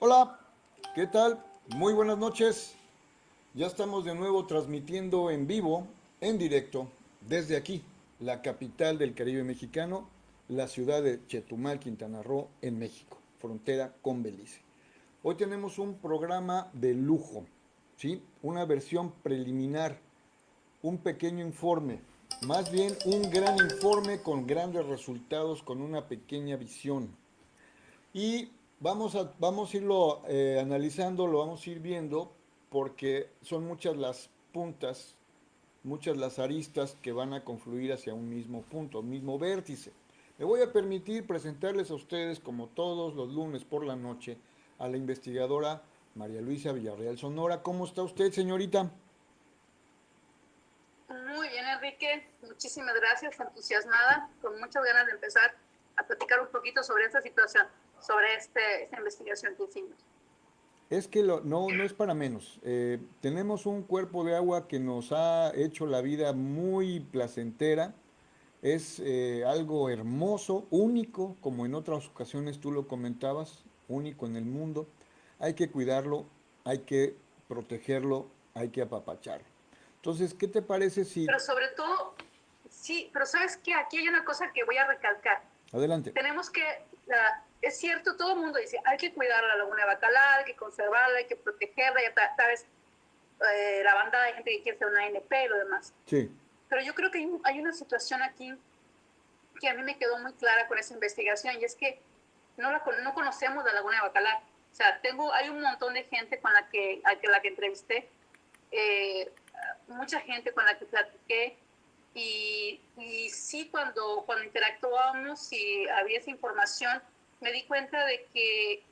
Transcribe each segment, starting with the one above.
Hola, ¿qué tal? Muy buenas noches. Ya estamos de nuevo transmitiendo en vivo, en directo, desde aquí, la capital del Caribe mexicano, la ciudad de Chetumal, Quintana Roo, en México, frontera con Belice. Hoy tenemos un programa de lujo, ¿sí? Una versión preliminar, un pequeño informe, más bien un gran informe con grandes resultados, con una pequeña visión. Y vamos a irlo analizando, lo vamos a ir viendo, porque son muchas las puntas, muchas las aristas que van a confluir hacia un mismo punto, un mismo vértice. Me voy a permitir presentarles a ustedes, como todos los lunes por la noche, a la investigadora María Luisa Villarreal Sonora. ¿Cómo está usted, señorita? Muy bien, Enrique. Muchísimas gracias, entusiasmada, con muchas ganas de empezar a platicar un poquito sobre esta situación, sobre esta investigación que hicimos. Es que no es para menos. Tenemos un cuerpo de agua que nos ha hecho la vida muy placentera. Es algo hermoso, único, como en otras ocasiones tú lo comentabas, único en el mundo. Hay que cuidarlo, hay que protegerlo, hay que apapacharlo. Entonces, ¿qué te parece si... Pero sobre todo, sí, pero sabes que aquí hay una cosa que voy a recalcar. Adelante. Tenemos que, es cierto, todo el mundo dice, hay que cuidar la laguna de Bacalar, hay que conservarla, hay que protegerla, ya sabes, la bandada de gente que quiere hacer una ANP y lo demás. Sí, Pero yo creo que hay una situación aquí que a mí me quedó muy clara con esa investigación, y es que no conocemos la laguna de Bacalar. O sea, hay un montón de gente a la que entrevisté, eh, mucha gente con la que platiqué, y sí, cuando interactuábamos y había esa información, me di cuenta de que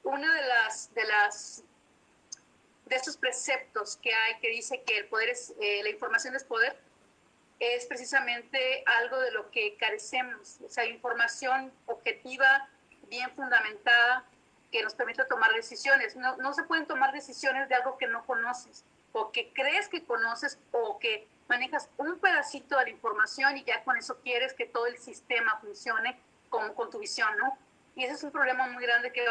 una de estos preceptos que hay, que dice que el poder la información es poder, es precisamente algo de lo que carecemos, o sea, información objetiva, bien fundamentada, que nos permita tomar decisiones. No se pueden tomar decisiones de algo que no conoces, o que crees que conoces, o que manejas un pedacito de la información y ya con eso quieres que todo el sistema funcione como con tu visión, ¿no? Y ese es un problema muy grande que es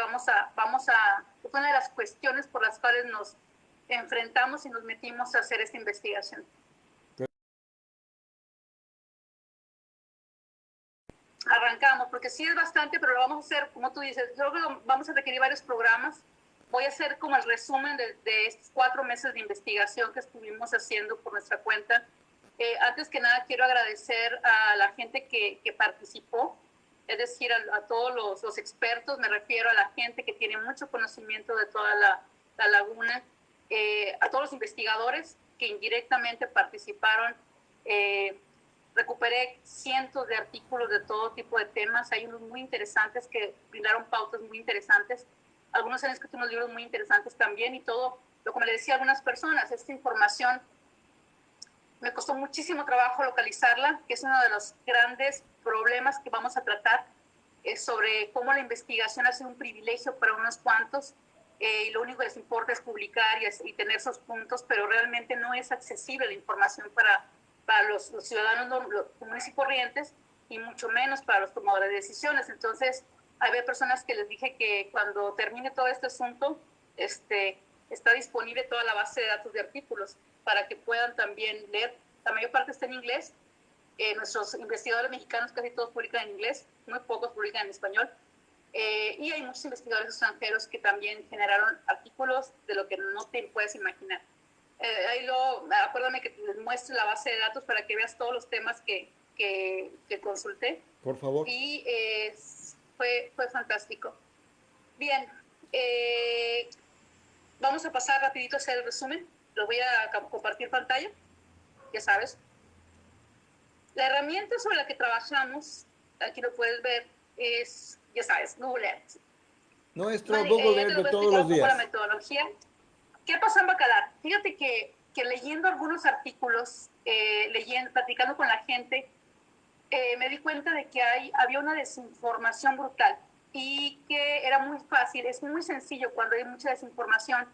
una de las cuestiones por las cuales nos enfrentamos y nos metimos a hacer esta investigación. Arrancamos, porque sí es bastante, pero lo vamos a hacer, como tú dices, creo que vamos a requerir varios programas. Voy a hacer como el resumen de estos 4 meses de investigación que estuvimos haciendo por nuestra cuenta. Antes que nada, quiero agradecer a la gente que participó, es decir, a todos los expertos. Me refiero a la gente que tiene mucho conocimiento de toda la laguna, a todos los investigadores que indirectamente participaron. Recuperé cientos de artículos de todo tipo de temas. Hay unos muy interesantes que brindaron pautas muy interesantes. Algunos han escrito unos libros muy interesantes también, y todo, lo que me le decía a algunas personas, esta información me costó muchísimo trabajo localizarla, que es uno de los grandes problemas que vamos a tratar, sobre cómo la investigación ha sido un privilegio para unos cuantos, y lo único que les importa es publicar y tener esos puntos, pero realmente no es accesible la información para los ciudadanos los comunes y corrientes, y mucho menos para los tomadores de decisiones. Entonces, había personas que les dije que cuando termine todo este asunto, está disponible toda la base de datos de artículos para que puedan también leer. La mayor parte está en inglés. Nuestros investigadores mexicanos casi todos publican en inglés, muy pocos publican en español. Y hay muchos investigadores extranjeros que también generaron artículos de lo que no te puedes imaginar. Acuérdame que les muestre la base de datos para que veas todos los temas que consulté. por favor. Y fue fantástico. Bien, eh, vamos a pasar rapidito a hacer el resumen. Lo voy a compartir pantalla, ya sabes. La herramienta sobre la que trabajamos, aquí lo puedes ver, es, ya sabes, Google Earth. Nuestro Vale, Google ya te Earth lo de voy a todos explicar los un poco la días. metodología. ¿Qué pasó en Bacalar? Fíjate que leyendo algunos artículos, platicando con la gente, me di cuenta de que había una desinformación brutal, y que era muy fácil, es muy sencillo cuando hay mucha desinformación,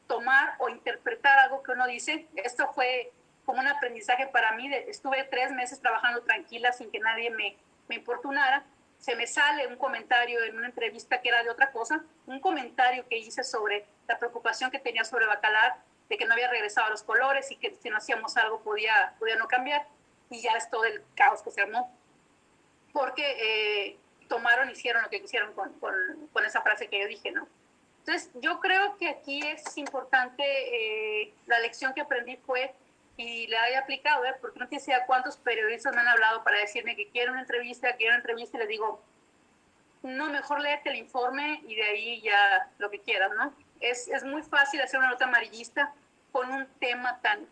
tomar o interpretar algo que uno dice. Esto fue como un aprendizaje para mí. Estuve 3 meses trabajando tranquila sin que nadie me importunara. se me sale un comentario en una entrevista que era de otra cosa, un comentario que hice sobre la preocupación que tenía sobre Bacalar, de que no había regresado a los colores y que si no hacíamos algo podía no cambiar, y ya es todo el caos que se armó, porque hicieron lo que quisieron con esa frase que yo dije, ¿no? Entonces, yo creo que aquí es importante, la lección que aprendí fue, y la he aplicado, porque no sé a cuántos periodistas me han hablado para decirme que quieren una entrevista, y les digo, no, mejor léete el informe y de ahí ya lo que quieras, ¿no? Es muy fácil hacer una nota amarillista con un tema tan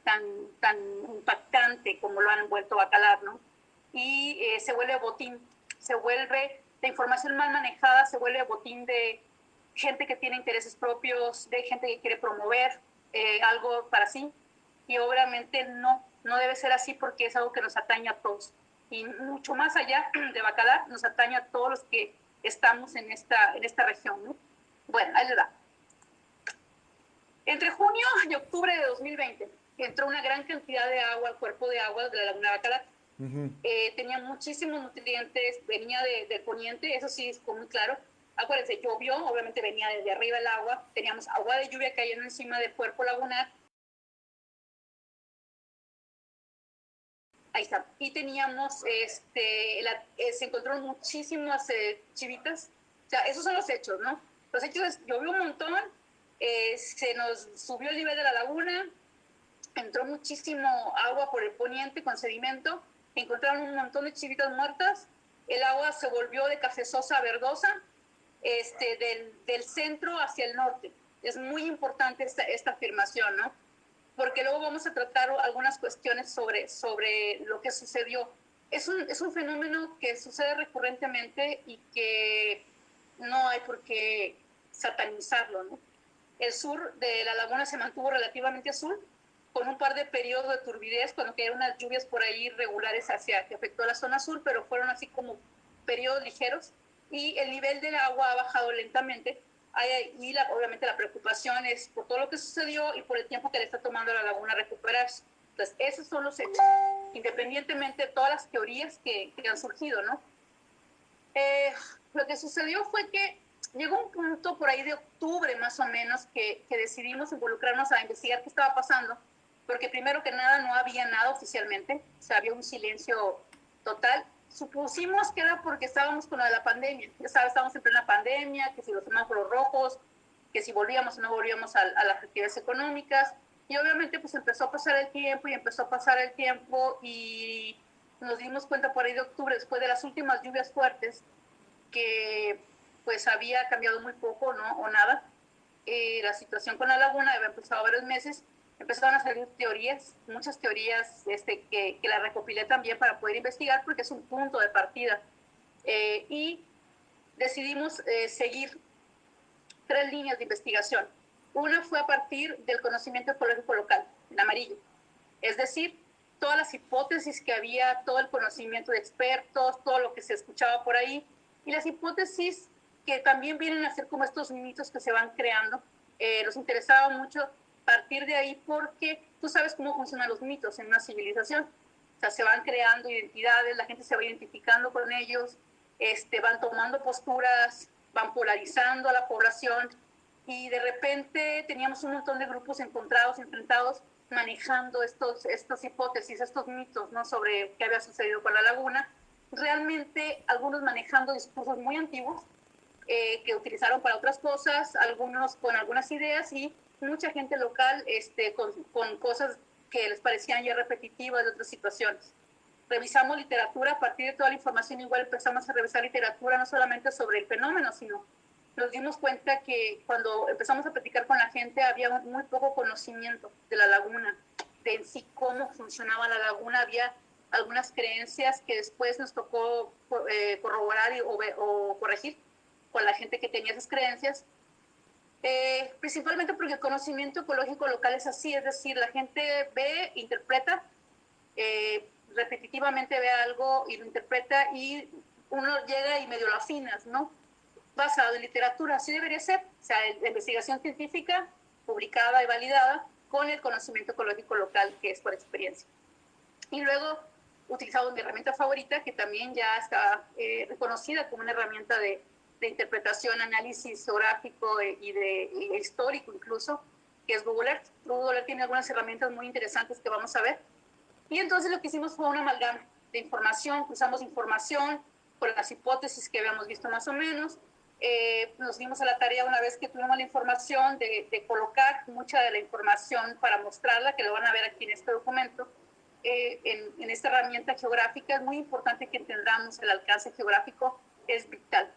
impactante como lo han vuelto Bacalar, ¿no? Y se vuelve botín, la información mal manejada se vuelve botín de gente que tiene intereses propios, de gente que quiere promover algo para sí, y obviamente no debe ser así porque es algo que nos atañe a todos. Y mucho más allá de Bacalar, nos atañe a todos los que estamos en esta región, ¿no? Bueno, ahí les va. Entre junio y octubre de 2020 entró una gran cantidad de agua al cuerpo de agua de la laguna Bacalar. Tenía muchísimos nutrientes, venía del poniente, eso sí es muy claro. Acuérdense, llovió, obviamente venía desde arriba el agua, teníamos agua de lluvia cayendo encima del cuerpo lagunar. Ahí está. Y teníamos, se encontraron muchísimas chivitas. O sea, esos son los hechos, ¿no? Los hechos es, llovió un montón, se nos subió el nivel de la laguna, entró muchísimo agua por el poniente con sedimento, encontraron un montón de chivitas muertas, el agua se volvió de cafezosa a verdosa, del centro hacia el norte. Es muy importante esta afirmación, ¿no? Porque luego vamos a tratar algunas cuestiones sobre lo que sucedió. Es un fenómeno que sucede recurrentemente y que no hay por qué satanizarlo, ¿no? El sur de la laguna se mantuvo relativamente azul, con un par de periodos de turbidez, cuando cayeron unas lluvias por ahí irregulares que afectó la zona sur, pero fueron así como periodos ligeros, y el nivel del agua ha bajado lentamente. Y obviamente la preocupación es por todo lo que sucedió y por el tiempo que le está tomando a la laguna recuperarse. Entonces, esos son los hechos, independientemente de todas las teorías que han surgido, ¿no? Lo que sucedió fue que llegó un punto por ahí de octubre más o menos que decidimos involucrarnos a investigar qué estaba pasando, porque primero que nada no había nada oficialmente, o sea, había un silencio total. Supusimos que era porque estábamos con la pandemia, ya sabes, estábamos en plena pandemia, que si los semáforos rojos, que si volvíamos o no volvíamos a las actividades económicas, y obviamente pues empezó a pasar el tiempo y nos dimos cuenta por ahí de octubre, después de las últimas lluvias fuertes, que pues había cambiado muy poco, ¿no? O nada. La situación con la laguna había empezado varios meses, empezaron a salir teorías, muchas teorías que la recopilé también para poder investigar porque es un punto de partida. Y decidimos seguir 3 líneas de investigación. Una fue a partir del conocimiento ecológico local, en amarillo. Es decir, todas las hipótesis que había, todo el conocimiento de expertos, todo lo que se escuchaba por ahí, y las hipótesis que también vienen a ser como estos mitos que se van creando. Nos interesaba mucho partir de ahí porque tú sabes cómo funcionan los mitos en una civilización. O sea, se van creando identidades, la gente se va identificando con ellos, van tomando posturas, van polarizando a la población, y de repente teníamos un montón de grupos enfrentados, manejando estas hipótesis, estos mitos, ¿no? Sobre qué había sucedido con la laguna. Realmente algunos manejando discursos muy antiguos que utilizaron para otras cosas, algunos con algunas ideas, y mucha gente local con cosas que les parecían ya repetitivas de otras situaciones. Revisamos literatura, a partir de toda la información igual empezamos a revisar literatura no solamente sobre el fenómeno, sino nos dimos cuenta que cuando empezamos a platicar con la gente había muy poco conocimiento de la laguna, de en sí cómo funcionaba la laguna. Había algunas creencias que después nos tocó corroborar o corregir con la gente que tenía esas creencias, principalmente porque el conocimiento ecológico local es así, es decir, la gente ve, interpreta, repetitivamente ve algo y lo interpreta, y uno llega y medio lo afinas, ¿no? Basado en literatura, así debería ser, o sea, la investigación científica publicada y validada con el conocimiento ecológico local que es por experiencia. Y luego utilizado mi herramienta favorita, que también ya está reconocida como una herramienta de interpretación, análisis geográfico y histórico incluso, que es Google Earth. Google Earth tiene algunas herramientas muy interesantes que vamos a ver. Y entonces lo que hicimos fue una amalgama de información, cruzamos información con las hipótesis que habíamos visto más o menos. Nos dimos a la tarea, una vez que tuvimos la información, de colocar mucha de la información para mostrarla, que lo van a ver aquí en este documento, en esta herramienta geográfica. Es muy importante que entendamos el alcance geográfico, es vital.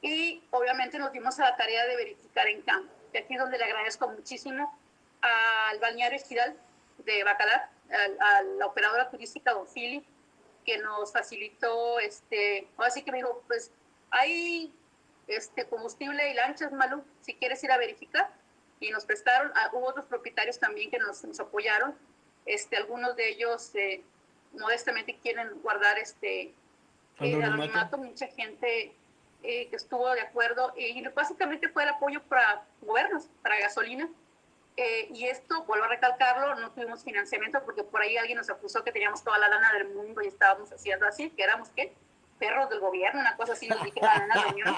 Y obviamente nos dimos a la tarea de verificar en campo. Y aquí es donde le agradezco muchísimo al balneario Estiral de Bacalar, a la operadora turística Don Philip, que nos facilitó, así que me dijo, pues hay combustible y lanchas, Malú, si quieres ir a verificar. Y nos prestaron, hubo otros propietarios también que nos apoyaron, algunos de ellos modestamente quieren guardar anonimato, mucha gente que estuvo de acuerdo, y básicamente fue el apoyo para movernos, para gasolina. Y esto, vuelvo a recalcarlo, no tuvimos financiamiento porque por ahí alguien nos acusó que teníamos toda la lana del mundo y estábamos haciendo así, que éramos, ¿qué? Perros del gobierno, una cosa así nos dijeron en una reunión.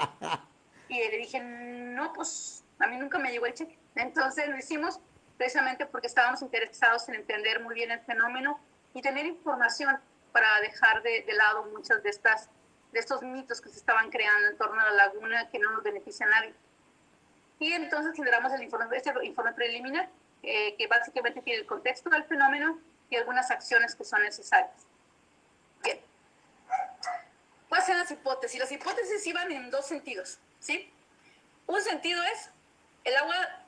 Y le dije, no, pues a mí nunca me llegó el cheque. Entonces lo hicimos precisamente porque estábamos interesados en entender muy bien el fenómeno y tener información para dejar de lado muchas de estos mitos que se estaban creando en torno a la laguna que no nos beneficia a nadie. Y entonces generamos este informe preliminar, que básicamente tiene el contexto del fenómeno y algunas acciones que son necesarias. Bien. ¿Cuáles son las hipótesis? Las hipótesis iban en dos sentidos, ¿sí? Un sentido es, el agua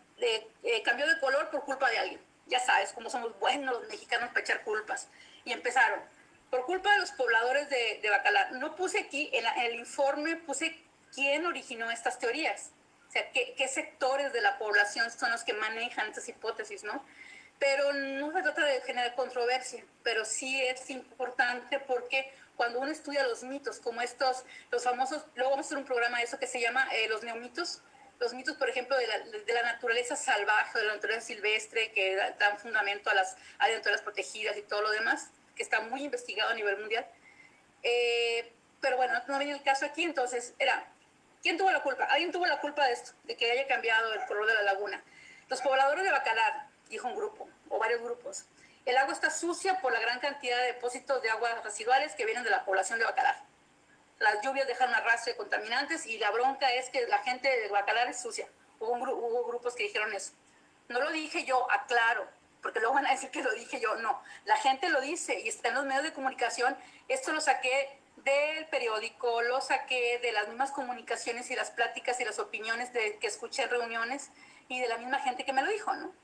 cambió de color por culpa de alguien. Ya sabes cómo somos buenos los mexicanos para echar culpas. Y empezaron, por culpa de los pobladores de Bacalar. No puse aquí, en el informe puse quién originó estas teorías. O sea, qué sectores de la población son los que manejan estas hipótesis, ¿no? Pero no se trata de generar controversia, pero sí es importante porque cuando uno estudia los mitos, como los famosos, luego vamos a hacer un programa de eso que se llama los neomitos. Los mitos, por ejemplo, de la naturaleza salvaje, de la naturaleza silvestre, que dan fundamento a las áreas naturales protegidas y todo lo demás, que está muy investigado a nivel mundial. Pero bueno, no viene el caso aquí, entonces ¿quién tuvo la culpa? Alguien tuvo la culpa de esto, de que haya cambiado el color de la laguna. Los pobladores de Bacalar, dijo un grupo, o varios grupos. El agua está sucia por la gran cantidad de depósitos de aguas residuales que vienen de la población de Bacalar. Las lluvias dejan un arrastre de contaminantes y la bronca es que la gente de Bacalar es sucia. Hubo grupos que dijeron eso. No lo dije yo, aclaro, porque luego van a decir que lo dije yo. No, la gente lo dice y está en los medios de comunicación. Esto lo saqué del periódico, lo saqué de las mismas comunicaciones y las pláticas y las opiniones que escuché en reuniones y de la misma gente que me lo dijo, ¿no?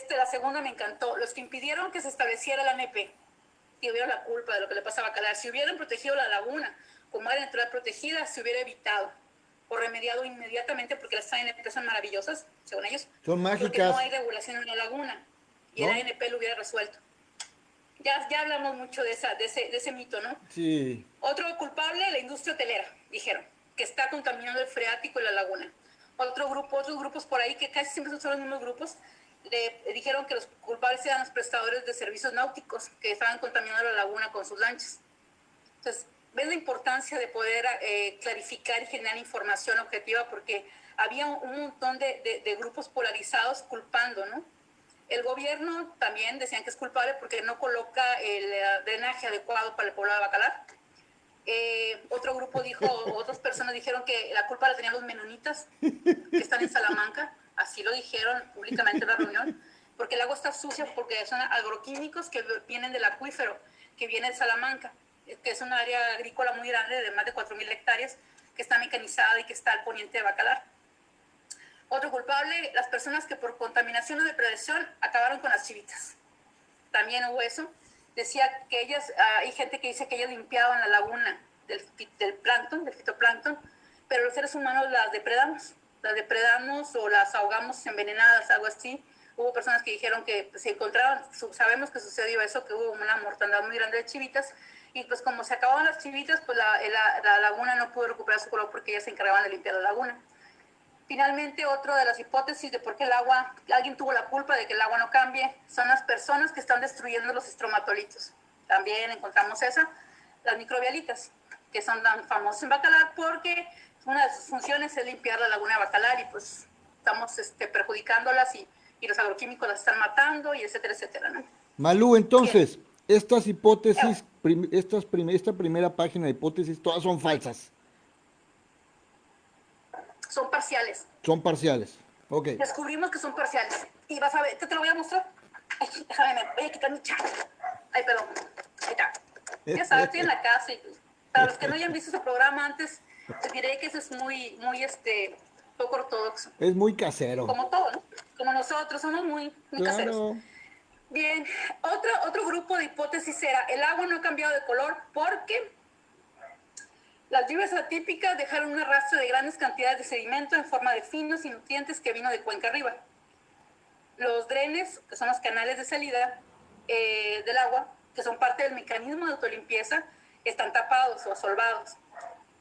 La segunda me encantó. Los que impidieron que se estableciera la ANP y hubieron la culpa de lo que le pasaba a Bacalar. Si hubieran protegido la laguna como área natural protegida, se hubiera evitado o remediado inmediatamente, porque las ANP son maravillosas, según ellos. Son mágicas. Porque no hay regulación en la laguna y ¿no? El ANP lo hubiera resuelto. Ya hablamos mucho de ese mito, ¿no? Sí. Otro culpable, la industria hotelera, dijeron, que está contaminando el freático y la laguna. Otros grupos por ahí, que casi siempre son los mismos grupos, le dijeron que los culpables eran los prestadores de servicios náuticos que estaban contaminando la laguna con sus lanchas. Entonces, ves la importancia de poder clarificar y generar información objetiva, porque había un montón de grupos polarizados culpando, ¿no? El gobierno también decían que es culpable porque no coloca el drenaje adecuado para el poblado de Bacalar. Otro grupo otras personas dijeron que la culpa la tenían los menonitas que están en Salamanca, así lo dijeron públicamente en la reunión, porque el agua está sucia porque son agroquímicos que vienen del acuífero, que viene de Salamanca, que es una área agrícola muy grande de más de 4,000 hectáreas, que está mecanizada y que está al poniente de Bacalar. Otro culpable, las personas que por contaminación o depredación acabaron con las chivitas. También hubo eso. Decía que hay gente que dice que ellas limpiaban la laguna del plancton, del fitoplancton, pero los seres humanos las depredamos o las ahogamos envenenadas, algo así. Hubo personas que dijeron que se encontraron, sabemos que sucedió eso, que hubo una mortandad muy grande de chivitas, y pues como se acababan las chivitas, pues la laguna no pudo recuperar su color porque ellas se encargaban de limpiar la laguna. Finalmente, otra de las hipótesis de por qué alguien tuvo la culpa de que el agua no cambie, son las personas que están destruyendo los estromatolitos. También encontramos las microbialitas, que son tan famosas en Bacalar porque una de sus funciones es limpiar la laguna de Bacalar y pues estamos perjudicándolas y los agroquímicos las están matando y etcétera, etcétera, ¿no? Malú, Bien. entonces, estas hipótesis, esta primera página de hipótesis, todas son falsas, Son parciales. son parciales. Ok. Descubrimos que son parciales. Y vas a ver, te lo voy a mostrar. Ay, déjame, me voy a quitar mi chaco. Ay, perdón. Ahí está. Ya sabes, estoy en la casa y para los que no hayan visto ese programa antes, les diré que ese es muy, muy, poco ortodoxo. Es muy casero. Como todo, ¿no? Como nosotros, somos muy, muy caseros. Claro. Bien, otro grupo de hipótesis era, el agua no ha cambiado de color porque las lluvias atípicas dejaron un arrastre de grandes cantidades de sedimento en forma de finos y nutrientes que vino de cuenca arriba. Los drenes, que son los canales de salida del agua, que son parte del mecanismo de autolimpieza, están tapados o solvados.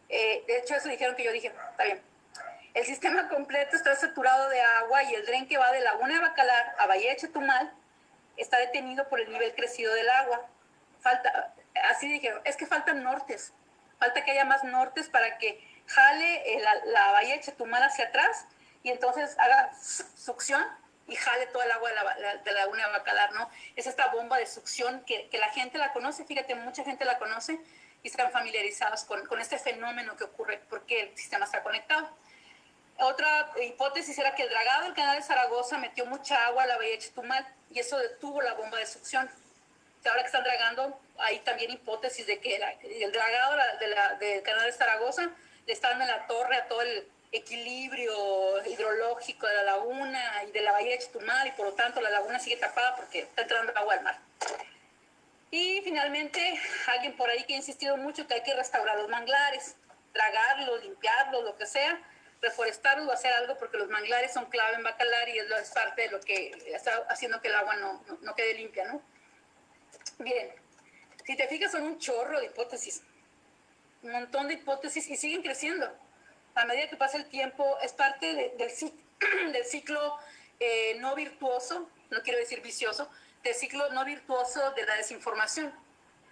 De hecho, eso dijeron que yo dije, está bien. El sistema completo está saturado de agua y el dren que va de Laguna de Bacalar a Valle de Chetumal está detenido por el nivel crecido del agua. Así dijeron, es que faltan nortes. Falta que haya más nortes para que jale la Bahía de Chetumal hacia atrás y entonces haga succión y jale toda el agua de la Laguna de Bacalar, ¿no? Es esta bomba de succión que la gente la conoce, fíjate, mucha gente la conoce y están familiarizados con este fenómeno que ocurre porque el sistema está conectado. Otra hipótesis era que el dragado del canal de Zaragoza metió mucha agua a la Bahía de Chetumal y eso detuvo la bomba de succión. Ahora que están dragando, hay también hipótesis de que el dragado del canal de Zaragoza le está dando en la torre a todo el equilibrio hidrológico de la laguna y de la Bahía de Chetumal y por lo tanto la laguna sigue tapada porque está entrando agua al mar. Y finalmente, alguien por ahí que ha insistido mucho que hay que restaurar los manglares, dragarlos, limpiarlos, lo que sea, reforestarlos o hacer algo porque los manglares son clave en Bacalar y es parte de lo que está haciendo que el agua no quede limpia, ¿no? Bien, si te fijas son un chorro de hipótesis, un montón de hipótesis y siguen creciendo. A medida que pasa el tiempo es parte del ciclo no virtuoso, no quiero decir vicioso, del ciclo no virtuoso de la desinformación.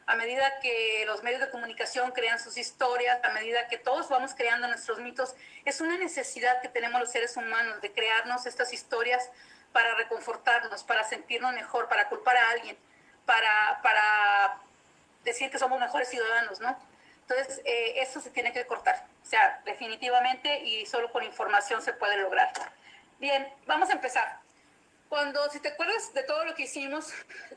A medida que los medios de comunicación crean sus historias, a medida que todos vamos creando nuestros mitos, es una necesidad que tenemos los seres humanos de crearnos estas historias para reconfortarnos, para sentirnos mejor, para culpar a alguien, para decir que somos mejores ciudadanos, ¿no? Entonces, eso se tiene que cortar, o sea, definitivamente, y solo con información se puede lograr. Bien, vamos a empezar. Si te acuerdas de todo lo que hicimos,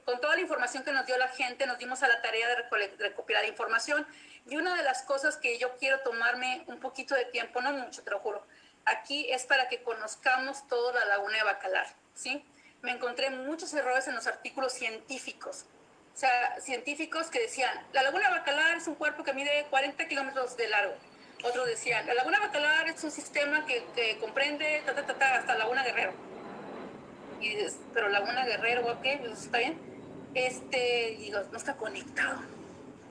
con toda la información que nos dio la gente, nos dimos a la tarea de recopilar información, y una de las cosas que yo quiero tomarme un poquito de tiempo, no mucho, te lo juro, aquí es para que conozcamos toda la laguna de Bacalar, ¿sí? Me encontré muchos errores en los artículos científicos. O sea, científicos que decían, la laguna de Bacalar es un cuerpo que mide 40 kilómetros de largo. Otros decían, la laguna de Bacalar es un sistema que comprende hasta Laguna Guerrero. Y dices, pero Laguna Guerrero, ok, pues está bien. Digo, no está conectado.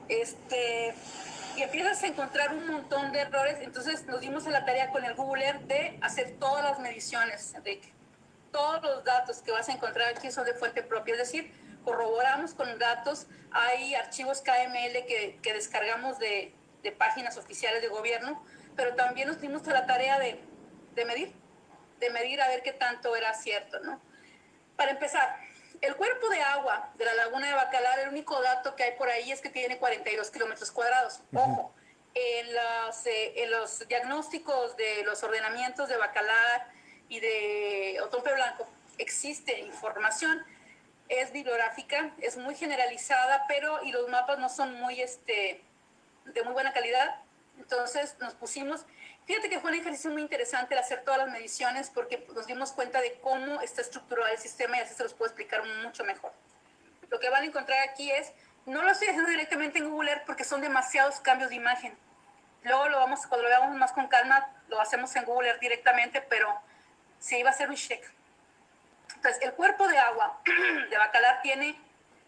Y empiezas a encontrar un montón de errores. Entonces nos dimos a la tarea con el Google Earth de hacer todas las mediciones, Enrique. Todos los datos que vas a encontrar aquí son de fuente propia, es decir, corroboramos con datos. Hay archivos KML que descargamos de páginas oficiales de gobierno, pero también nos dimos a la tarea de medir a ver qué tanto era cierto, ¿no? Para empezar, el cuerpo de agua de la laguna de Bacalar, el único dato que hay por ahí es que tiene 42 kilómetros cuadrados. Ojo, en los diagnósticos de los ordenamientos de Bacalar y de Otompe Blanco existe información, es bibliográfica, es muy generalizada, y los mapas no son de muy buena calidad. Entonces nos pusimos, fíjate que fue un ejercicio muy interesante el hacer todas las mediciones porque nos dimos cuenta de cómo está estructurado el sistema y así se los puedo explicar mucho mejor. Lo que van a encontrar aquí no lo estoy haciendo directamente en Google Earth porque son demasiados cambios de imagen. Luego cuando lo veamos más con calma, lo hacemos en Google Earth directamente, pero sí va a ser un check. Entonces, el cuerpo de agua de Bacalar tiene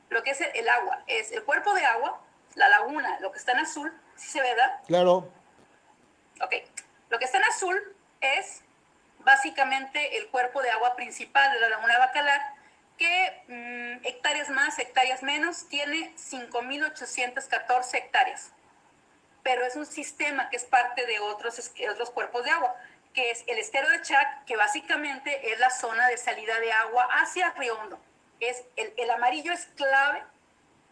lo que es el agua, es el cuerpo de agua, la laguna, lo que está en azul, ¿sí se ve, verdad? Claro. Ok, lo que está en azul es básicamente el cuerpo de agua principal de la laguna de Bacalar, que hectáreas más, hectáreas menos, tiene 5.814 hectáreas. Pero es un sistema que es parte de otros cuerpos de agua, que es el estero de Chac, que básicamente es la zona de salida de agua hacia Río Hondo. El amarillo es clave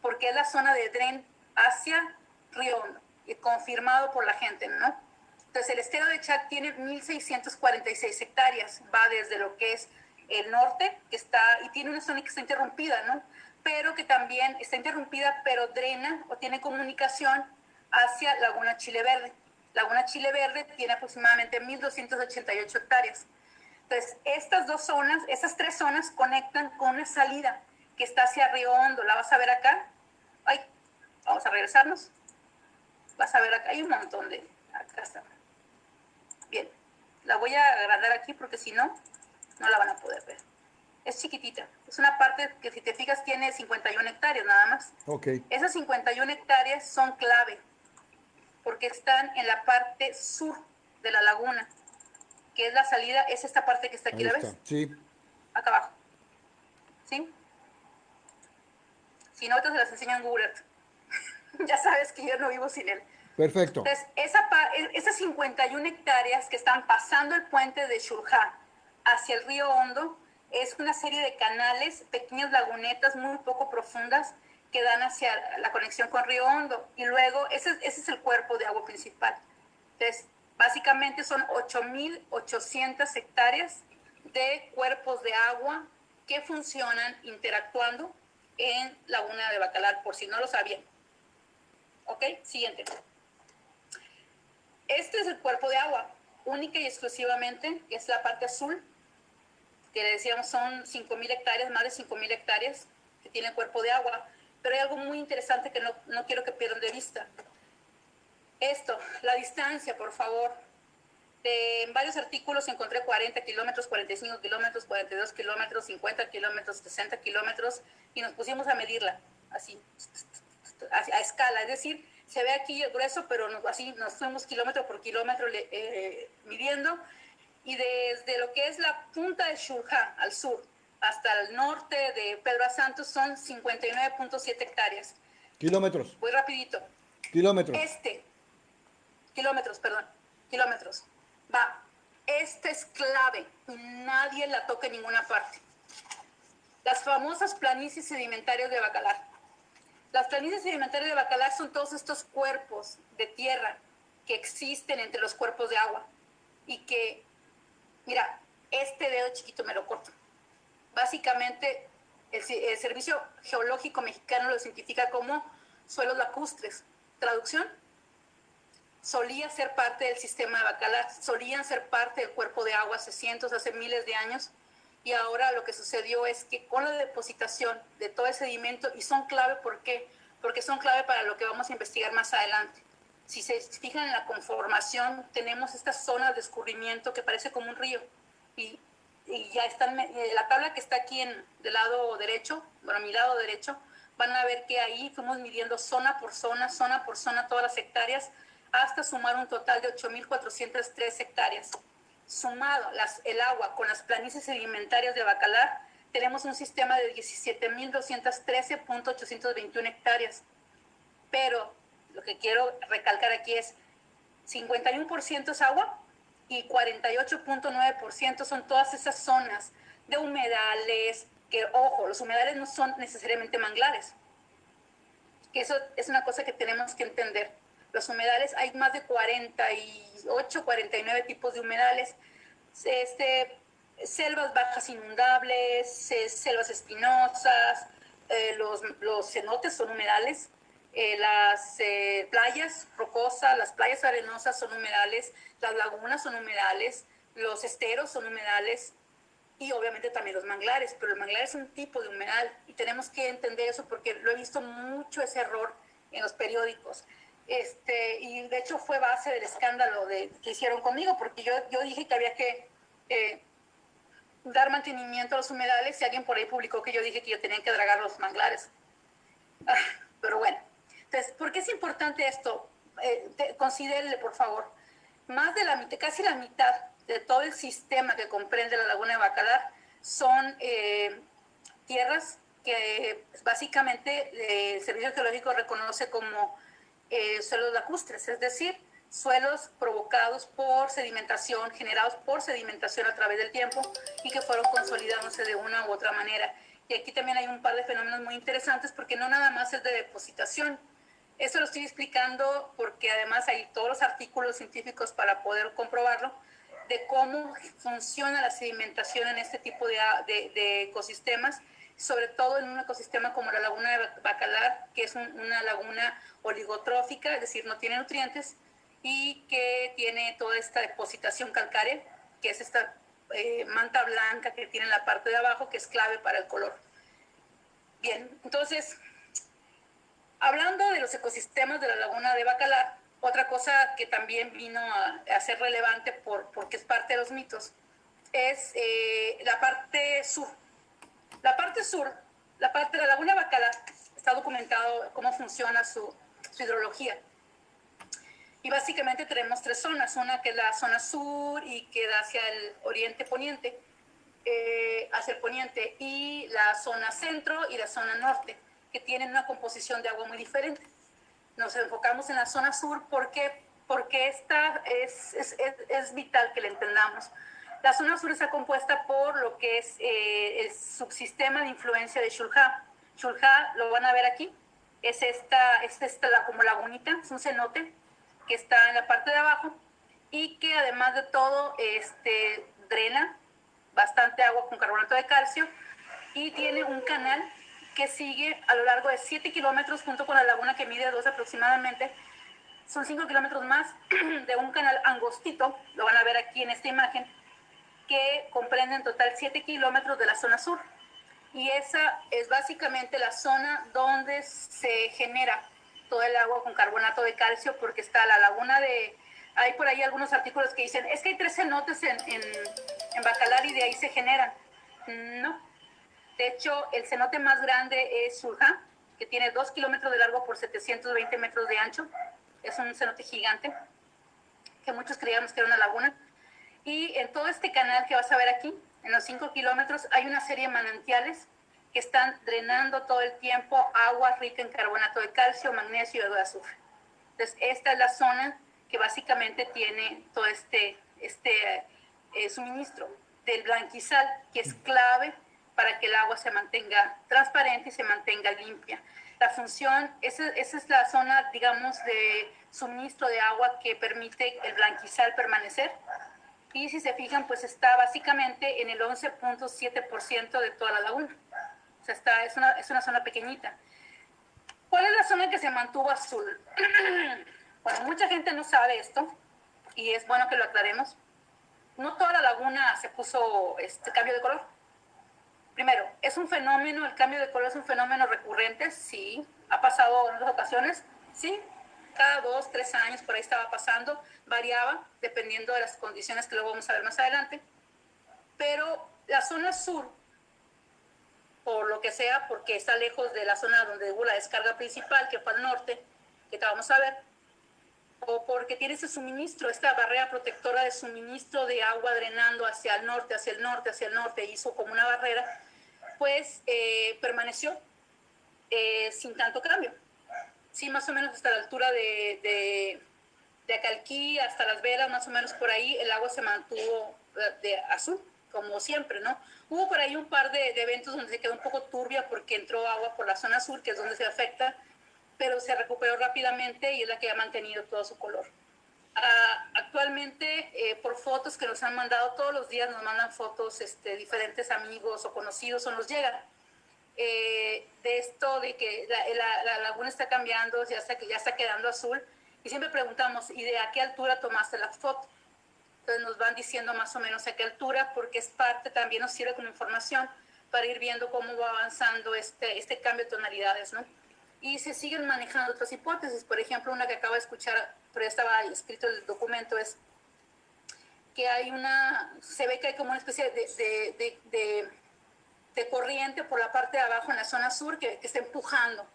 porque es la zona de dren hacia Río Hondo, y confirmado por la gente, ¿no? Entonces, el estero de Chac tiene 1.646 hectáreas, va desde lo que es el norte, que está, y tiene una zona que está interrumpida, ¿no? Pero que también está interrumpida, pero drena o tiene comunicación hacia Laguna Chile Verde. Laguna Chile Verde tiene aproximadamente 1.288 hectáreas. Entonces, estas tres zonas conectan con una salida que está hacia Río Hondo. ¿La vas a ver acá? Ay, vamos a regresarnos. Vas a ver acá, hay un montón de... Acá está. Bien, la voy a agrandar aquí porque si no, no la van a poder ver. Es chiquitita. Es una parte que, si te fijas, tiene 51 hectáreas nada más. Ok. Esas 51 hectáreas son clave porque están en la parte sur de la laguna, que es la salida, es esta parte que está aquí, Ahí ¿la está. ves? Sí. Acá abajo. ¿Sí? Si no, ahorita se las enseño en Google Earth. Ya sabes que yo no vivo sin él. Perfecto. Entonces, esas 51 hectáreas que están pasando el puente de Xurjá hacia el río Hondo es una serie de canales, pequeñas lagunetas muy poco profundas que dan hacia la conexión con Río Hondo. Y luego, ese es el cuerpo de agua principal. Entonces, básicamente son 8.800 hectáreas de cuerpos de agua que funcionan interactuando en Laguna de Bacalar, por si no lo sabían. ¿Ok? Siguiente. Este es el cuerpo de agua, única y exclusivamente, que es la parte azul, que le decíamos son 5.000 hectáreas, más de 5.000 hectáreas que tiene cuerpo de agua. Pero hay algo muy interesante que no quiero que pierdan de vista. Esto, la distancia, por favor. En varios artículos encontré 40 kilómetros, 45 kilómetros, 42 kilómetros, 50 kilómetros, 60 kilómetros, y nos pusimos a medirla, así, a escala. Es decir, se ve aquí el grueso, pero así nos fuimos kilómetro por kilómetro midiendo, y desde lo que es la punta de Xurjá al sur hasta el norte de Pedro Santos son 59.7 hectáreas. Kilómetros. Voy rapidito. Kilómetros. Kilómetros. Va, esta es clave y nadie la toca en ninguna parte. Las famosas planicies sedimentarias de Bacalar. Las planicies sedimentarias de Bacalar son todos estos cuerpos de tierra que existen entre los cuerpos de agua y que, mira, este dedo chiquito me lo corto. Básicamente, el Servicio Geológico Mexicano lo identifica como suelos lacustres. Traducción: solía ser parte del sistema de Bacalar, solían ser parte del cuerpo de agua hace miles de años, y ahora lo que sucedió es que con la depositación de todo ese sedimento, y son clave, ¿por qué? Porque son clave para lo que vamos a investigar más adelante. Si se fijan en la conformación, tenemos estas zonas de escurrimiento que parece como un río, y ya están, la tabla que está aquí del lado derecho, bueno, mi lado derecho, van a ver que ahí fuimos midiendo zona por zona, todas las hectáreas, hasta sumar un total de 8.403 hectáreas. Sumado el agua con las planicies sedimentarias de Bacalar, tenemos un sistema de 17.213.821 hectáreas. Pero lo que quiero recalcar aquí es 51% es agua y 48.9% son todas esas zonas de humedales, que, ojo, los humedales no son necesariamente manglares, que eso es una cosa que tenemos que entender. Los humedales, hay más de 48, 49 tipos de humedales, selvas bajas inundables, selvas espinosas, los cenotes son humedales, las playas rocosas, las playas arenosas son humedales, las lagunas son humedales, los esteros son humedales, y obviamente también los manglares, pero el manglar es un tipo de humedal y tenemos que entender eso porque lo he visto mucho ese error en los periódicos. Y de hecho fue base del escándalo que hicieron conmigo, porque yo dije que había que dar mantenimiento a los humedales, y alguien por ahí publicó que yo dije que yo tenía que dragar los manglares. Pero bueno, entonces, ¿por qué es importante esto? Considérele, por favor, más de la mitad, casi la mitad de todo el sistema que comprende la laguna de Bacalar son tierras que básicamente el Servicio Geológico reconoce como suelos lacustres, es decir, suelos provocados por sedimentación, generados por sedimentación a través del tiempo y que fueron consolidándose de una u otra manera. Y aquí también hay un par de fenómenos muy interesantes porque no nada más es de depositación. Esto lo estoy explicando porque además hay todos los artículos científicos para poder comprobarlo, de cómo funciona la sedimentación en este tipo de ecosistemas, sobre todo en un ecosistema como la laguna de Bacalar, que es una laguna oligotrófica, es decir, no tiene nutrientes, y que tiene toda esta depositación calcárea, que es esta manta blanca que tiene en la parte de abajo, que es clave para el color. Bien, entonces, hablando de los ecosistemas de la laguna de Bacalar, otra cosa que también vino a ser relevante porque es parte de los mitos, es la parte sur. La parte sur, la parte de la laguna de Bacalar, está documentado cómo funciona su hidrología. Y básicamente tenemos tres zonas, una que es la zona sur y que da hacia el oriente-poniente, hacia el poniente, y la zona centro y la zona norte, que tienen una composición de agua muy diferente. Nos enfocamos en la zona sur porque esta es vital que la entendamos. La zona sur está compuesta por lo que es el subsistema de influencia de Xulha. Xulha, lo van a ver aquí, es esta como lagunita, es un cenote que está en la parte de abajo y que además de todo drena bastante agua con carbonato de calcio y tiene un canal que sigue a lo largo de 7 kilómetros junto con la laguna que mide 2 aproximadamente. Son 5 kilómetros más de un canal angostito, lo van a ver aquí en esta imagen, que comprende en total 7 kilómetros de la zona sur. Y esa es básicamente la zona donde se genera todo el agua con carbonato de calcio, porque está la laguna de... Hay por ahí algunos artículos que dicen, es que hay 3 cenotes en Bacalar y de ahí se generan. No. De hecho, el cenote más grande es Xulha, que tiene 2 kilómetros de largo por 720 metros de ancho. Es un cenote gigante, que muchos creíamos que era una laguna. Y en todo este canal que vas a ver aquí, en los 5 kilómetros, hay una serie de manantiales que están drenando todo el tiempo agua rica en carbonato de calcio, magnesio y algo de azufre. Entonces, esta es la zona que básicamente tiene todo este suministro del blanquizal, que es clave para que el agua se mantenga transparente y se mantenga limpia. La función, esa es la zona, digamos, de suministro de agua que permite el blanquizal permanecer. Y si se fijan, pues está básicamente en el 11.7% de toda la laguna. O sea, es una zona pequeñita. ¿Cuál es la zona que se mantuvo azul? Bueno, mucha gente no sabe esto y es bueno que lo aclaremos. No toda la laguna se puso cambio de color. Primero, es un fenómeno, el cambio de color es un fenómeno recurrente, sí. ¿Ha pasado en otras ocasiones? Sí. Cada 2, 3 años por ahí estaba pasando, variaba dependiendo de las condiciones que luego vamos a ver más adelante. Pero la zona sur, por lo que sea, porque está lejos de la zona donde hubo la descarga principal, que fue al norte, que te vamos a ver, o porque tiene ese suministro, esta barrera protectora de suministro de agua drenando hacia el norte, hacia el norte, hacia el norte, hizo como una barrera, pues permaneció sin tanto cambio. Sí, más o menos hasta la altura de Acalquí, hasta Las Velas, más o menos por ahí, el agua se mantuvo de azul, como siempre, ¿no? Hubo por ahí un par de eventos donde se quedó un poco turbia porque entró agua por la zona sur, que es donde se afecta, pero se recuperó rápidamente y es la que ha mantenido todo su color. Actualmente, por fotos que nos han mandado todos los días, nos mandan fotos diferentes amigos o conocidos o nos llegan. De esto de que la laguna está cambiando, ya está quedando azul, y siempre preguntamos, ¿y de a qué altura tomaste la foto? Entonces nos van diciendo más o menos a qué altura, porque es parte, también nos sirve como información para ir viendo cómo va avanzando este cambio de tonalidades, ¿no? Y se siguen manejando otras hipótesis. Por ejemplo, una que acabo de escuchar, pero ya estaba escrito el documento, es que se ve que hay como una especie de corriente por la parte de abajo en la zona sur que está empujando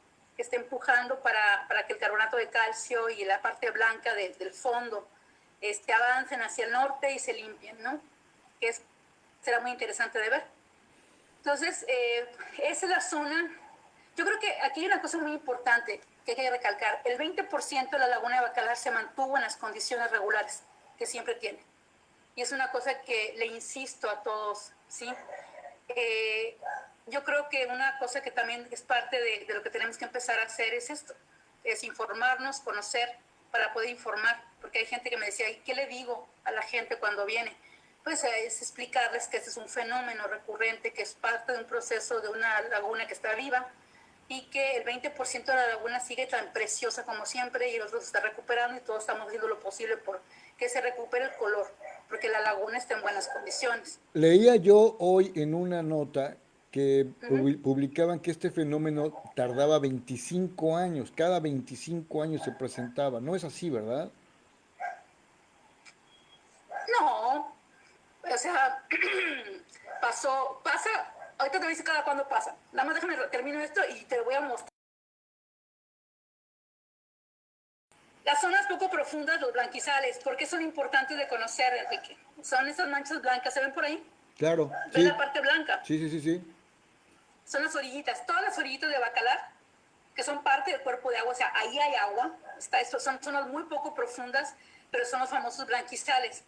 para que el carbonato de calcio y la parte blanca del fondo avancen hacia el norte y se limpien, ¿no? Será muy interesante de ver. Entonces, esa es la zona. Yo creo que aquí hay una cosa muy importante que hay que recalcar. El 20% de la laguna de Bacalar se mantuvo en las condiciones regulares que siempre tiene. Y es una cosa que le insisto a todos, ¿sí? Yo creo que una cosa que también es parte de lo que tenemos que empezar a hacer es esto, es informarnos, conocer, para poder informar, porque hay gente que me decía, ¿y qué le digo a la gente cuando viene? Pues es explicarles que este es un fenómeno recurrente, que es parte de un proceso de una laguna que está viva, y que el 20% de la laguna sigue tan preciosa como siempre y el otro se está recuperando y todos estamos haciendo lo posible por que se recupere el color, porque la laguna está en buenas condiciones. Leía yo hoy en una nota que Uh-huh. publicaban que este fenómeno tardaba 25 años, cada 25 años se presentaba. No es así, ¿verdad? No, o sea, pasa, ahorita te voy a decir cada cuándo pasa. Nada más déjame termino esto y te lo voy a mostrar. Las zonas poco profundas, los blanquizales, ¿por qué son importantes de conocer, Enrique? Son esas manchas blancas, ¿se ven por ahí? Claro, ¿Ven la sí, parte blanca? sí, sí, sí, sí. Son las orillitas, todas las orillitas de Bacalar, que son parte del cuerpo de agua, o sea, ahí hay agua, son zonas muy poco profundas, pero son los famosos blanquizales.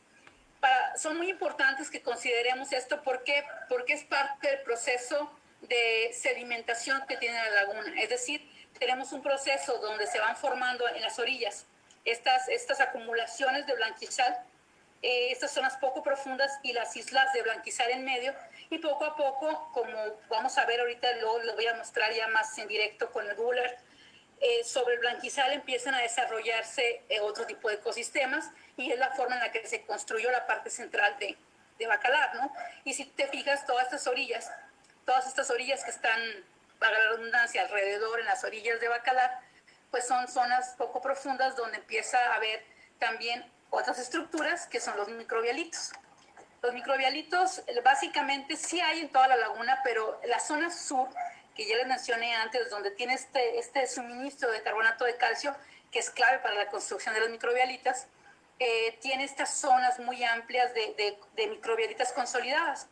Son muy importantes que consideremos esto porque es parte del proceso de sedimentación que tiene la laguna. Es decir, tenemos un proceso donde se van formando en las orillas estas acumulaciones de blanquizal, estas zonas poco profundas y las islas de blanquizal en medio, y poco a poco, como vamos a ver ahorita, luego lo voy a mostrar ya más en directo con el Buller, sobre el blanquizal empiezan a desarrollarse otro tipo de ecosistemas y es la forma en la que se construyó la parte central de Bacalar, ¿no? Y si te fijas, todas estas orillas que están, para la redundancia, alrededor en las orillas de Bacalar, pues son zonas poco profundas donde empieza a haber también otras estructuras que son los microbialitos. Los microbialitos básicamente sí hay en toda la laguna, pero la zona sur, que ya les mencioné antes, donde tiene este suministro de carbonato de calcio, que es clave para la construcción de los microbialitas, tiene estas zonas muy amplias de microbialitas consolidadas.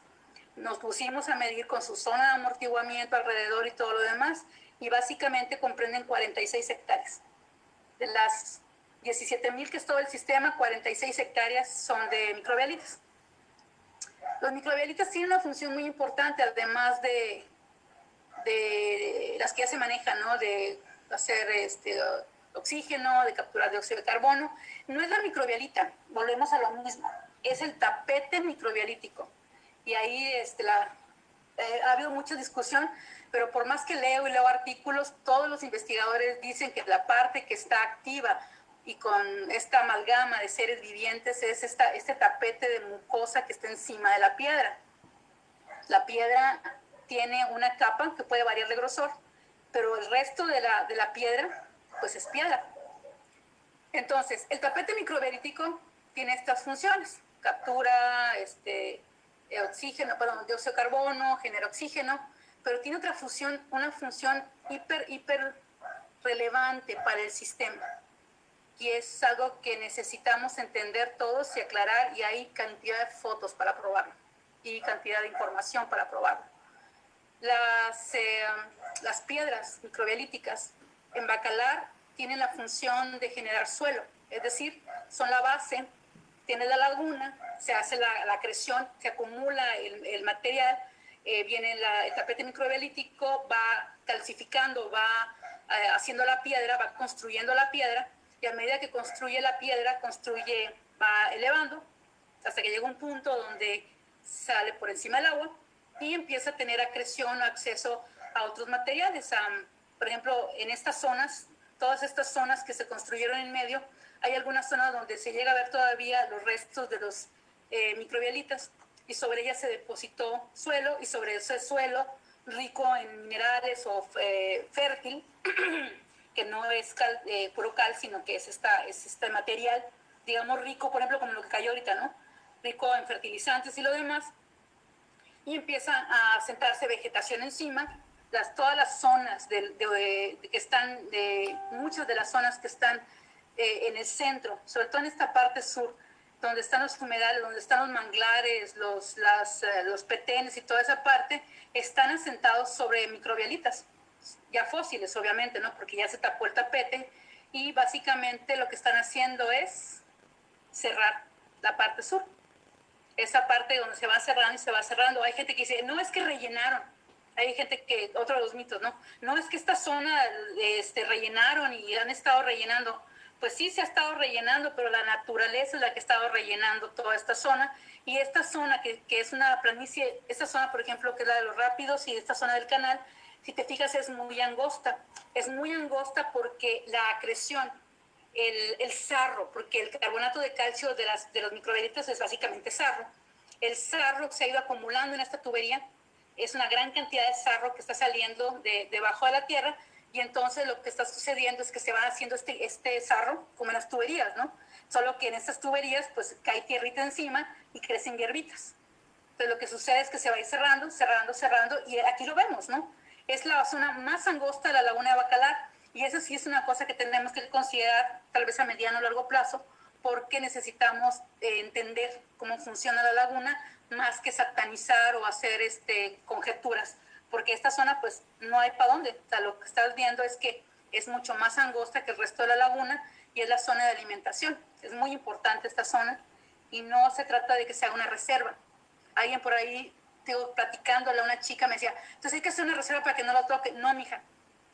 Nos pusimos a medir con su zona de amortiguamiento alrededor y todo lo demás, y básicamente comprenden 46 hectáreas. De las 17,000 que es todo el sistema, 46 hectáreas son de microbialitas. Los microbialitas tienen una función muy importante, además de las que ya se manejan, ¿no? De hacer oxígeno, de capturar dióxido de carbono. No es la microbialita, volvemos a lo mismo, es el tapete microbialítico. Y ahí ha habido mucha discusión, pero por más que leo y leo artículos, todos los investigadores dicen que la parte que está activa y con esta amalgama de seres vivientes es este tapete de mucosa que está encima de la piedra. La piedra tiene una capa que puede variar de grosor, pero el resto de la piedra, pues es piedra. Entonces, el tapete microbialítico tiene estas funciones: captura oxígeno, perdón, dióxido de carbono, genera oxígeno, pero tiene una función hiper relevante para el sistema. Y es algo que necesitamos entender todos y aclarar, y hay cantidad de fotos para probarlo y cantidad de información para probarlo. Las piedras microbialíticas en Bacalar tienen la función de generar suelo, es decir, son la base, tiene la laguna, se hace la acreción, se acumula el material, viene el tapete microbialítico, va calcificando, va haciendo la piedra, va construyendo la piedra, y a medida que construye la piedra, va elevando hasta que llega un punto donde sale por encima del agua y empieza a tener acreción o acceso a otros materiales. Por ejemplo, en estas zonas, todas estas zonas que se construyeron en medio, hay algunas zonas donde se llega a ver todavía los restos de los microbialitas, y sobre ellas se depositó suelo, y sobre ese suelo rico en minerales o fértil, que no es puro cal, sino que es este material, digamos, rico, por ejemplo, como lo que cayó ahorita, ¿no? Rico en fertilizantes y lo demás, y empieza a sentarse vegetación encima. Todas las zonas muchas de las zonas que están en el centro, sobre todo en esta parte sur, donde están los humedales, donde están los manglares, los petenes y toda esa parte, están asentados sobre microbialitas, ya fósiles obviamente, ¿no? Porque ya se tapó el tapete y básicamente lo que están haciendo es cerrar la parte sur. Esa parte donde se va cerrando y se va cerrando. Hay gente que dice, no, es que rellenaron. Hay gente que, otro de los mitos, ¿no? No, es que esta zona rellenaron y han estado rellenando. Pues sí, se ha estado rellenando, pero la naturaleza es la que ha estado rellenando toda esta zona. Y esta zona, que es una planicie, esta zona, por ejemplo, que es la de los rápidos y esta zona del canal, si te fijas, es muy angosta. Es muy angosta porque la acreción, el sarro, porque el carbonato de calcio de los microbialitos es básicamente sarro. El sarro se ha ido acumulando en esta tubería, es una gran cantidad de sarro que está saliendo debajo de la tierra, y entonces lo que está sucediendo es que se va haciendo este sarro como en las tuberías, ¿no? Solo que en estas tuberías pues cae tierrita encima y crecen hierbitas. Entonces lo que sucede es que se va a ir cerrando, cerrando, cerrando, y aquí lo vemos, ¿no? Es la zona más angosta de la laguna de Bacalar, y eso sí es una cosa que tenemos que considerar tal vez a mediano o largo plazo, porque necesitamos entender cómo funciona la laguna más que satanizar o hacer conjeturas, porque esta zona pues no hay para dónde. O sea, lo que estás viendo es que es mucho más angosta que el resto de la laguna y es la zona de alimentación. Es muy importante esta zona y no se trata de que sea una reserva. Alguien por ahí, platicándole a una chica, me decía, entonces hay que hacer una reserva para que no lo toquen. No, mija,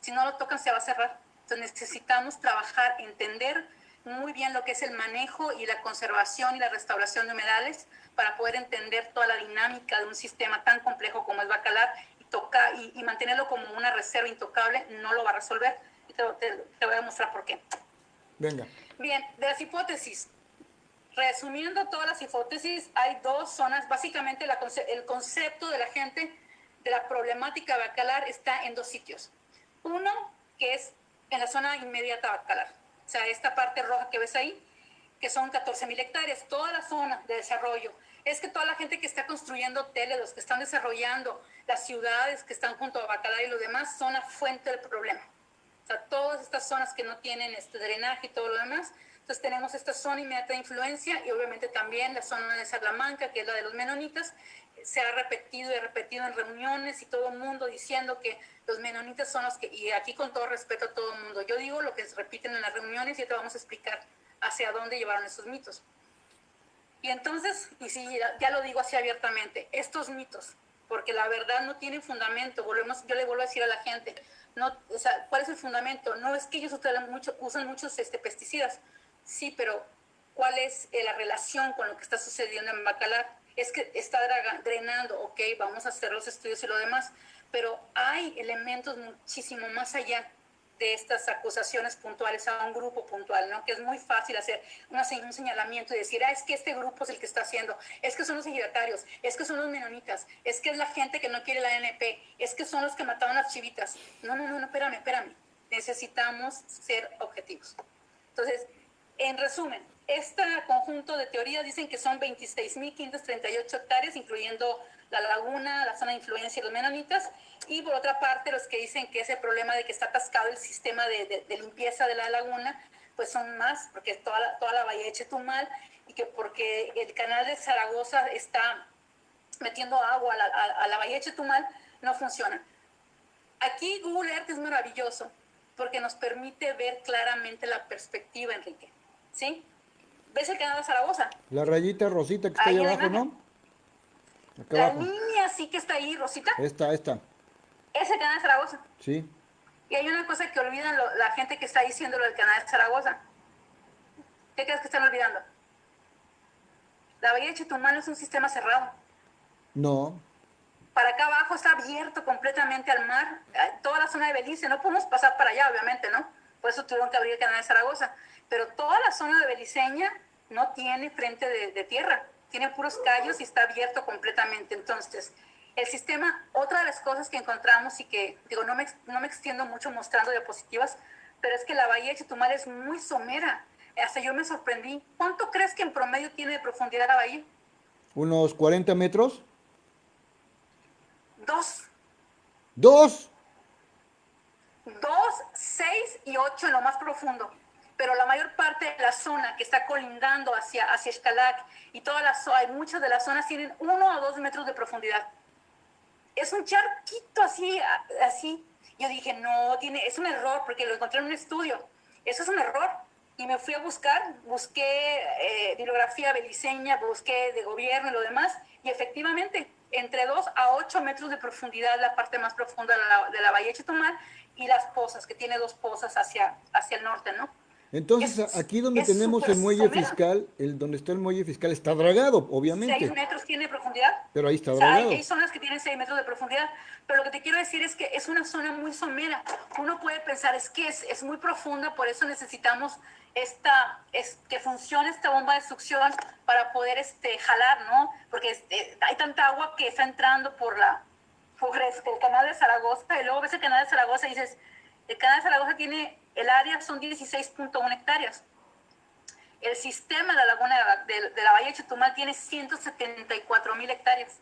si no lo tocan se va a cerrar. Entonces necesitamos trabajar, entender muy bien lo que es el manejo y la conservación y la restauración de humedales para poder entender toda la dinámica de un sistema tan complejo como es Bacalar y mantenerlo como una reserva intocable no lo va a resolver. Y te voy a mostrar por qué. Venga. Bien, de las hipótesis. Resumiendo todas las hipótesis, hay dos zonas. Básicamente el concepto de la gente de la problemática de Bacalar está en dos sitios. Uno, que es en la zona inmediata a Bacalar. O sea, esta parte roja que ves ahí, que son 14,000 hectáreas, toda la zona de desarrollo. Es que toda la gente que está construyendo hoteles, los que están desarrollando las ciudades que están junto a Bacalar y los demás, son la fuente del problema. O sea, todas estas zonas que no tienen drenaje y todo lo demás. Entonces tenemos esta zona inmediata de influencia y obviamente también la zona de Salamanca, que es la de los menonitas. Se ha repetido y repetido en reuniones y todo el mundo diciendo que los menonitas son los que, y aquí con todo respeto a todo el mundo, yo digo lo que se repiten en las reuniones y te vamos a explicar hacia dónde llevaron esos mitos. Y entonces, y sí, ya lo digo así abiertamente, estos mitos, porque la verdad no tienen fundamento, yo le vuelvo a decir a la gente, no, o sea, ¿cuál es el fundamento? No es que ellos usan muchos pesticidas, sí, pero ¿cuál es la relación con lo que está sucediendo en Bacalar? Es que está drenando, ok, vamos a hacer los estudios y lo demás, pero hay elementos muchísimo más allá de estas acusaciones puntuales a un grupo puntual, ¿no? Que es muy fácil hacer un señalamiento y decir, es que este grupo es el que está haciendo, es que son los ejidatarios, es que son los menonitas, es que es la gente que no quiere la ANP, es que son los que mataron las chivitas. No, espérame. Necesitamos ser objetivos. Entonces, en resumen, este conjunto de teorías dicen que son 26,538 hectáreas, incluyendo la laguna, la zona de influencia y los menonitas, y por otra parte los que dicen que es el problema de que está atascado el sistema de limpieza de la laguna, pues son más, porque toda la bahía de Chetumal, y que porque el canal de Zaragoza está metiendo agua a la bahía de Chetumal, no funciona. Aquí Google Earth es maravilloso, porque nos permite ver claramente la perspectiva, Enrique, ¿sí? ¿Ves el canal de Zaragoza? La rayita rosita que está ahí abajo, ¿no? Acá La abajo. línea sí que está ahí, Rosita, Esta. es el canal de Zaragoza. Sí. Y hay una cosa que olvidan la gente que está diciendo lo del canal de Zaragoza. ¿Qué crees que están olvidando? La bahía de Chetumal es un sistema cerrado. No. Para acá abajo está abierto completamente al mar, toda la zona de Belice. No podemos pasar para allá, obviamente, ¿no? Por eso tuvieron que abrir el canal de Zaragoza. Pero toda la zona de Beliceña no tiene frente de tierra, tiene puros callos y está abierto completamente. Entonces, el sistema, otra de las cosas que encontramos y que, digo, no me extiendo mucho mostrando diapositivas, pero es que la bahía de Chetumal es muy somera. Hasta yo me sorprendí. ¿Cuánto crees que en promedio tiene de profundidad la bahía? Unos 40 metros. 2. ¡Dos! 2, 6 y 8 en lo más profundo. pero la mayor parte de la zona que está colindando hacia Xcalac y hay muchas de las zonas tienen 1 o 2 metros de profundidad. Es un charquito así. Yo dije, no, es un error, porque lo encontré en un estudio. Eso es un error. Y me fui a busqué bibliografía beliceña, busqué de gobierno y lo demás, y efectivamente, entre 2 a 8 metros de profundidad, la parte más profunda de la bahía de Chetumal, y las pozas, que tiene 2 pozas hacia el norte, ¿no? Entonces, Es aquí donde es tenemos súper el muelle somera. fiscal, donde está el muelle fiscal está dragado, 6 obviamente, metros tiene profundidad. pero ahí está O sea, hay dragado. zonas que tienen 6 metros de profundidad, pero lo que te quiero decir es que es una zona muy somera. Uno puede pensar, es que es muy profunda, por eso necesitamos que funcione esta bomba de succión para poder jalar, ¿no? Porque hay tanta agua que está entrando por el canal de Zaragoza, y luego ves el canal de Zaragoza y dices, el canal de Zaragoza el área son 16.1 hectáreas. El sistema de la laguna de la Bahía de Chetumal tiene 174,000 hectáreas,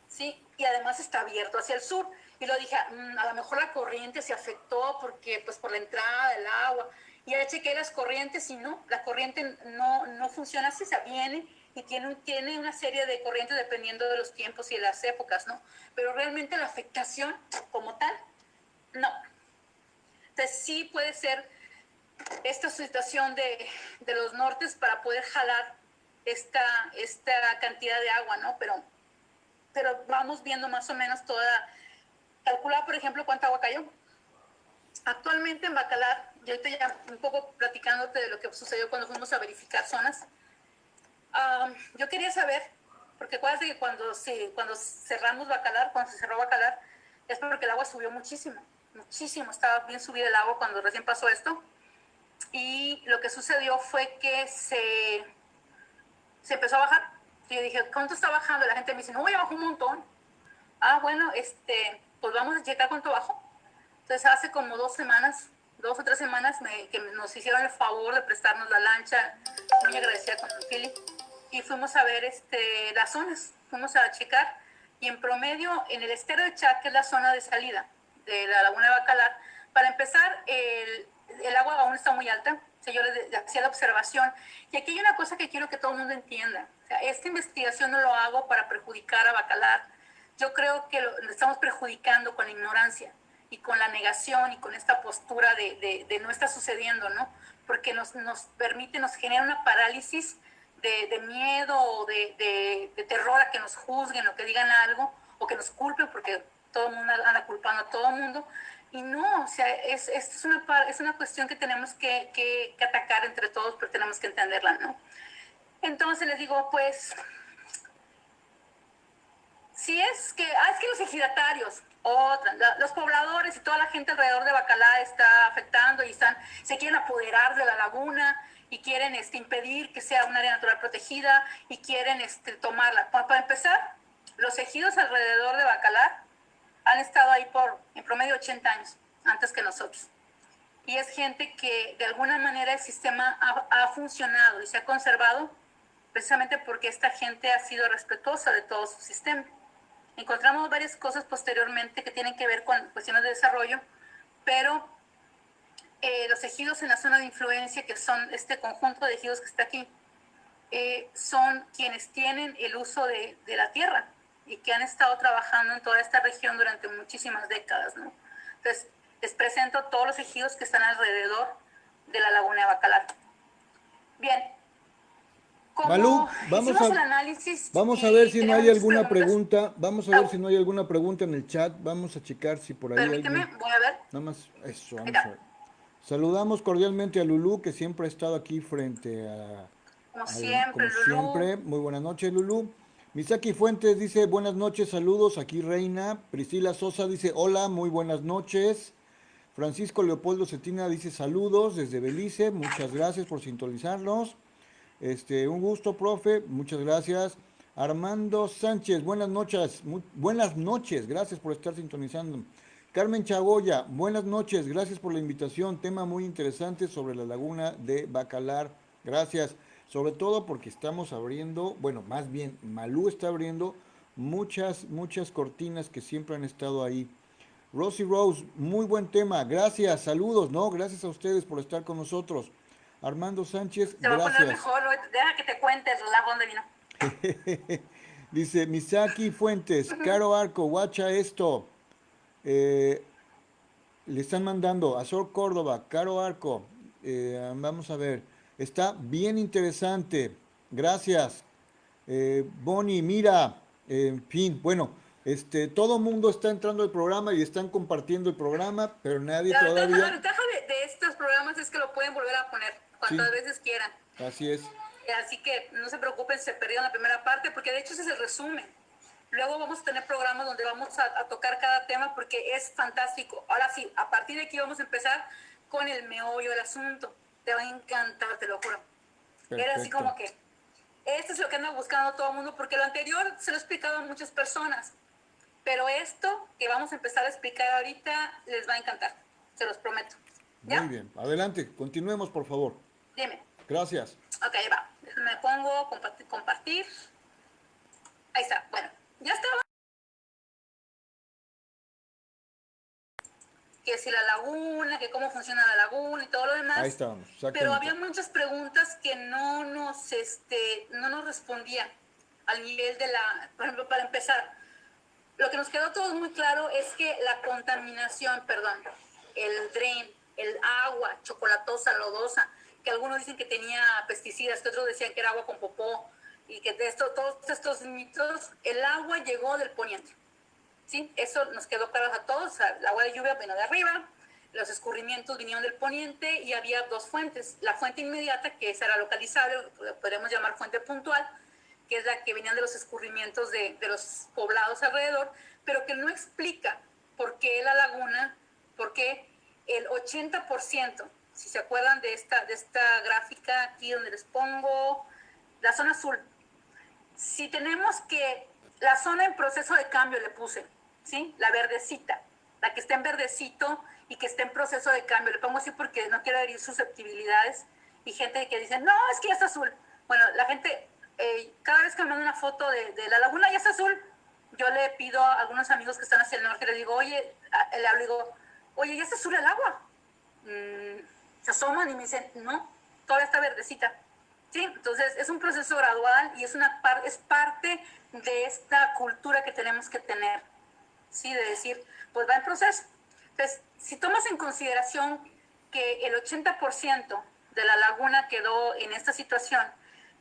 ¿sí? Y además está abierto hacia el sur. Y lo dije, a lo mejor la corriente se afectó pues por la entrada del agua. Y ya chequé las corrientes y no, la corriente no funciona así, se viene y tiene una serie de corrientes dependiendo de los tiempos y de las épocas, ¿no? Pero realmente la afectación como tal, no. Entonces sí puede ser esta situación de los nortes para poder jalar esta cantidad de agua, ¿no? Pero vamos viendo más o menos calcular, por ejemplo, cuánta agua cayó. Actualmente en Bacalar, yo ahorita ya un poco platicándote de lo que sucedió cuando fuimos a verificar zonas, yo quería saber, porque acuérdate que cuando cerramos Bacalar, cuando se cerró Bacalar, es porque el agua subió muchísimo, muchísimo, estaba bien subida el agua cuando recién pasó esto. Y lo que sucedió fue que se empezó a bajar. Y yo dije, ¿cuánto está bajando? La gente me dice, no, ya bajó un montón. Bueno, pues vamos a checar cuánto bajó. Entonces hace como 2 o 3 semanas, que nos hicieron el favor de prestarnos la lancha, muy agradecida con Philip, y fuimos a ver las zonas, fuimos a checar, y en promedio, en el estero de Chac, que es la zona de salida de la laguna de Bacalar, para empezar, el agua aún está muy alta. O sea, yo le hacía la observación, y aquí hay una cosa que quiero que todo el mundo entienda. O sea, esta investigación no lo hago para perjudicar a Bacalar. Yo creo que lo estamos perjudicando con la ignorancia y con la negación y con esta postura de no está sucediendo, ¿no? Porque nos genera una parálisis de miedo o de terror a que nos juzguen o que digan algo o que nos culpen, porque todo el mundo anda culpando a todo el mundo. Y no, o sea, es una cuestión que tenemos que atacar entre todos, pero tenemos que entenderla, ¿no? Entonces les digo, pues, si es que los ejidatarios, los pobladores y toda la gente alrededor de Bacalá está afectando y se quieren apoderar de la laguna y quieren impedir que sea un área natural protegida y quieren tomarla. Para empezar, los ejidos alrededor de Bacalá han estado ahí en promedio 80 años, antes que nosotros. Y es gente que de alguna manera el sistema ha funcionado y se ha conservado precisamente porque esta gente ha sido respetuosa de todo su sistema. Encontramos varias cosas posteriormente que tienen que ver con cuestiones de desarrollo, pero los ejidos en la zona de influencia, que son este conjunto de ejidos que está aquí, son quienes tienen el uso de la tierra y que han estado trabajando en toda esta región durante muchísimas décadas, ¿no? Entonces, les presento todos los ejidos que están alrededor de la laguna de Bacalar. Bien, Malú, como hicimos el análisis vamos a ver y si no tenemos hay muchas alguna preguntas, pregunta, vamos a ver si no hay alguna pregunta en el chat, vamos a checar si por ahí permíteme, alguien, voy a ver. nada más, eso, vamos a Mira, ver. Saludamos cordialmente a Lulú, que siempre ha estado aquí como siempre, como Lulú. siempre. Muy buenas noches, Lulú. Misaki Fuentes dice buenas noches, saludos, aquí Reina. Priscila Sosa dice hola, muy buenas noches. Francisco Leopoldo Cetina dice saludos desde Belice, muchas gracias por sintonizarnos. Un gusto, profe, muchas gracias. Armando Sánchez, buenas noches, gracias por estar sintonizando. Carmen Chagoya, buenas noches, gracias por la invitación, tema muy interesante sobre la laguna de Bacalar, gracias, sobre todo porque estamos abriendo, bueno, más bien Malú está abriendo muchas cortinas que siempre han estado ahí. Rosy Rose, muy buen tema. Gracias, saludos, ¿no? Gracias a ustedes por estar con nosotros. Armando Sánchez, Se va a poner gracias. mejor, deja que te cuente el relajo donde vino. Dice Misaki Fuentes, Caro Arco, guacha esto. Eh, Le están mandando Azor Córdoba, Caro Arco. Vamos a ver. Está bien interesante. Gracias. Bonnie, mira. En fin, bueno, todo mundo está entrando al programa y están compartiendo el programa, pero nadie La todavía. ventaja de estos programas es que lo pueden volver a poner cuantas Sí, veces quieran. así es. Así que no se preocupen si se perdieron la primera parte, porque de hecho ese es el resumen. Luego vamos a tener programas donde vamos a tocar cada tema porque es fantástico. Ahora sí, a partir de aquí vamos a empezar con el meollo del asunto. Te va a encantar, te lo juro. Era así Perfecto. como que, esto es lo que anda buscando todo el mundo, porque lo anterior se lo he explicado a muchas personas, pero esto que vamos a empezar a explicar ahorita les va a encantar, se los prometo. Muy ¿Ya? bien. Adelante, continuemos, por favor. Dime. Gracias. Ok, ahí va. Me pongo compartir, compartir. Ahí está. Bueno, ya estaba. Que si la laguna, que cómo funciona la laguna y todo lo Ahí demás. estábamos, Pero exactamente. había muchas preguntas que no nos respondían al nivel de la, por ejemplo, para empezar, lo que nos quedó todos muy claro es que la contaminación, perdón, el drain, el agua chocolatosa, lodosa, que algunos dicen que tenía pesticidas, que otros decían que era agua con popó, y que de esto, todos estos mitos, el agua llegó del poniente. ¿Sí? Eso nos quedó claro a todos. O sea, el agua de lluvia vino de arriba, los escurrimientos vinieron del poniente y había dos fuentes. La fuente inmediata, que esa era localizable, podemos llamar fuente puntual, que es la que venían de los escurrimientos de los poblados alrededor, pero que no explica por qué la laguna, por qué el 80%, si se acuerdan de esta gráfica aquí donde les pongo la zona azul, si tenemos que la zona en proceso de cambio le puse, ¿sí? La verdecita, la que está en verdecito y que está en proceso de cambio. Le pongo así porque no quiero herir susceptibilidades y gente que dice, no, es que ya está azul. Bueno, la gente, cada vez que me manda una foto de la laguna ya está azul, yo le pido a algunos amigos que están hacia el norte, le digo, oye, le hablo, digo, oye, ya está azul el agua. Se asoman y me dicen, no, todavía está verdecita. Sí, entonces es un proceso gradual y es parte de esta cultura que tenemos que tener, ¿sí? De decir, pues va en proceso. Entonces, si tomas en consideración que el 80% de la laguna quedó en esta situación,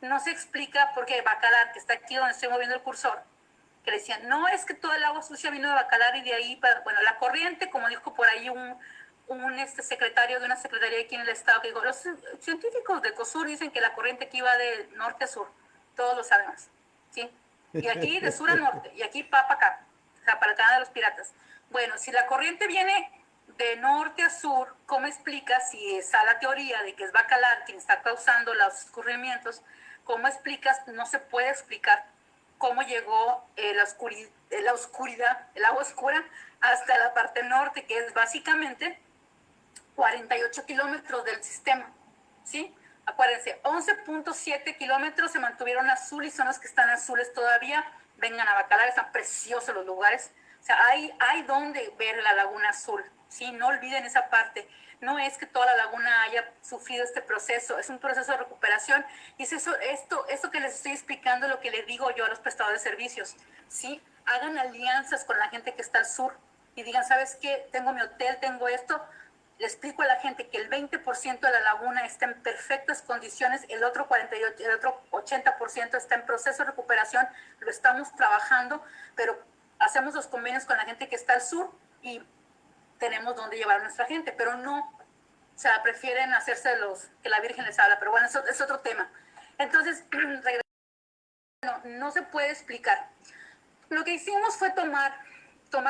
no se explica por qué Bacalar, que está aquí donde estoy moviendo el cursor, que le decían, no es que toda el agua sucia vino de Bacalar y de ahí, bueno, la corriente, como dijo por ahí un secretario de una secretaría aquí en el estado, que dijo, los científicos de COSUR dicen que la corriente aquí va de norte a sur, todos lo sabemos, ¿sí? Y aquí de sur a norte, y aquí para acá, o sea, para el canal de los piratas. Bueno, si la corriente viene de norte a sur, ¿cómo explicas, si está la teoría de que es Bacalar quien está causando los escurrimientos, cómo explicas, no se puede explicar cómo llegó la oscuridad, el agua oscura, hasta la parte norte, que es básicamente 48 kilómetros del sistema, ¿sí? Acuérdense, 11.7 kilómetros se mantuvieron azul y son los que están azules todavía. Vengan a Bacalar, están preciosos los lugares. O sea, hay donde ver la laguna azul, ¿sí? No olviden esa parte. No es que toda la laguna haya sufrido este proceso, es un proceso de recuperación. Y es esto que les estoy explicando, lo que les digo yo a los prestadores de servicios, ¿sí? Hagan alianzas con la gente que está al sur y digan, ¿sabes qué? Tengo mi hotel, tengo esto. Le explico a la gente que el 20% de la laguna está en perfectas condiciones, el otro 48, el otro 80% está en proceso de recuperación, lo estamos trabajando, pero hacemos los convenios con la gente que está al sur y tenemos donde llevar a nuestra gente, pero no, o sea, prefieren hacerse que la Virgen les habla, pero bueno, eso es otro tema. Entonces, no se puede explicar. Lo que hicimos fue tomar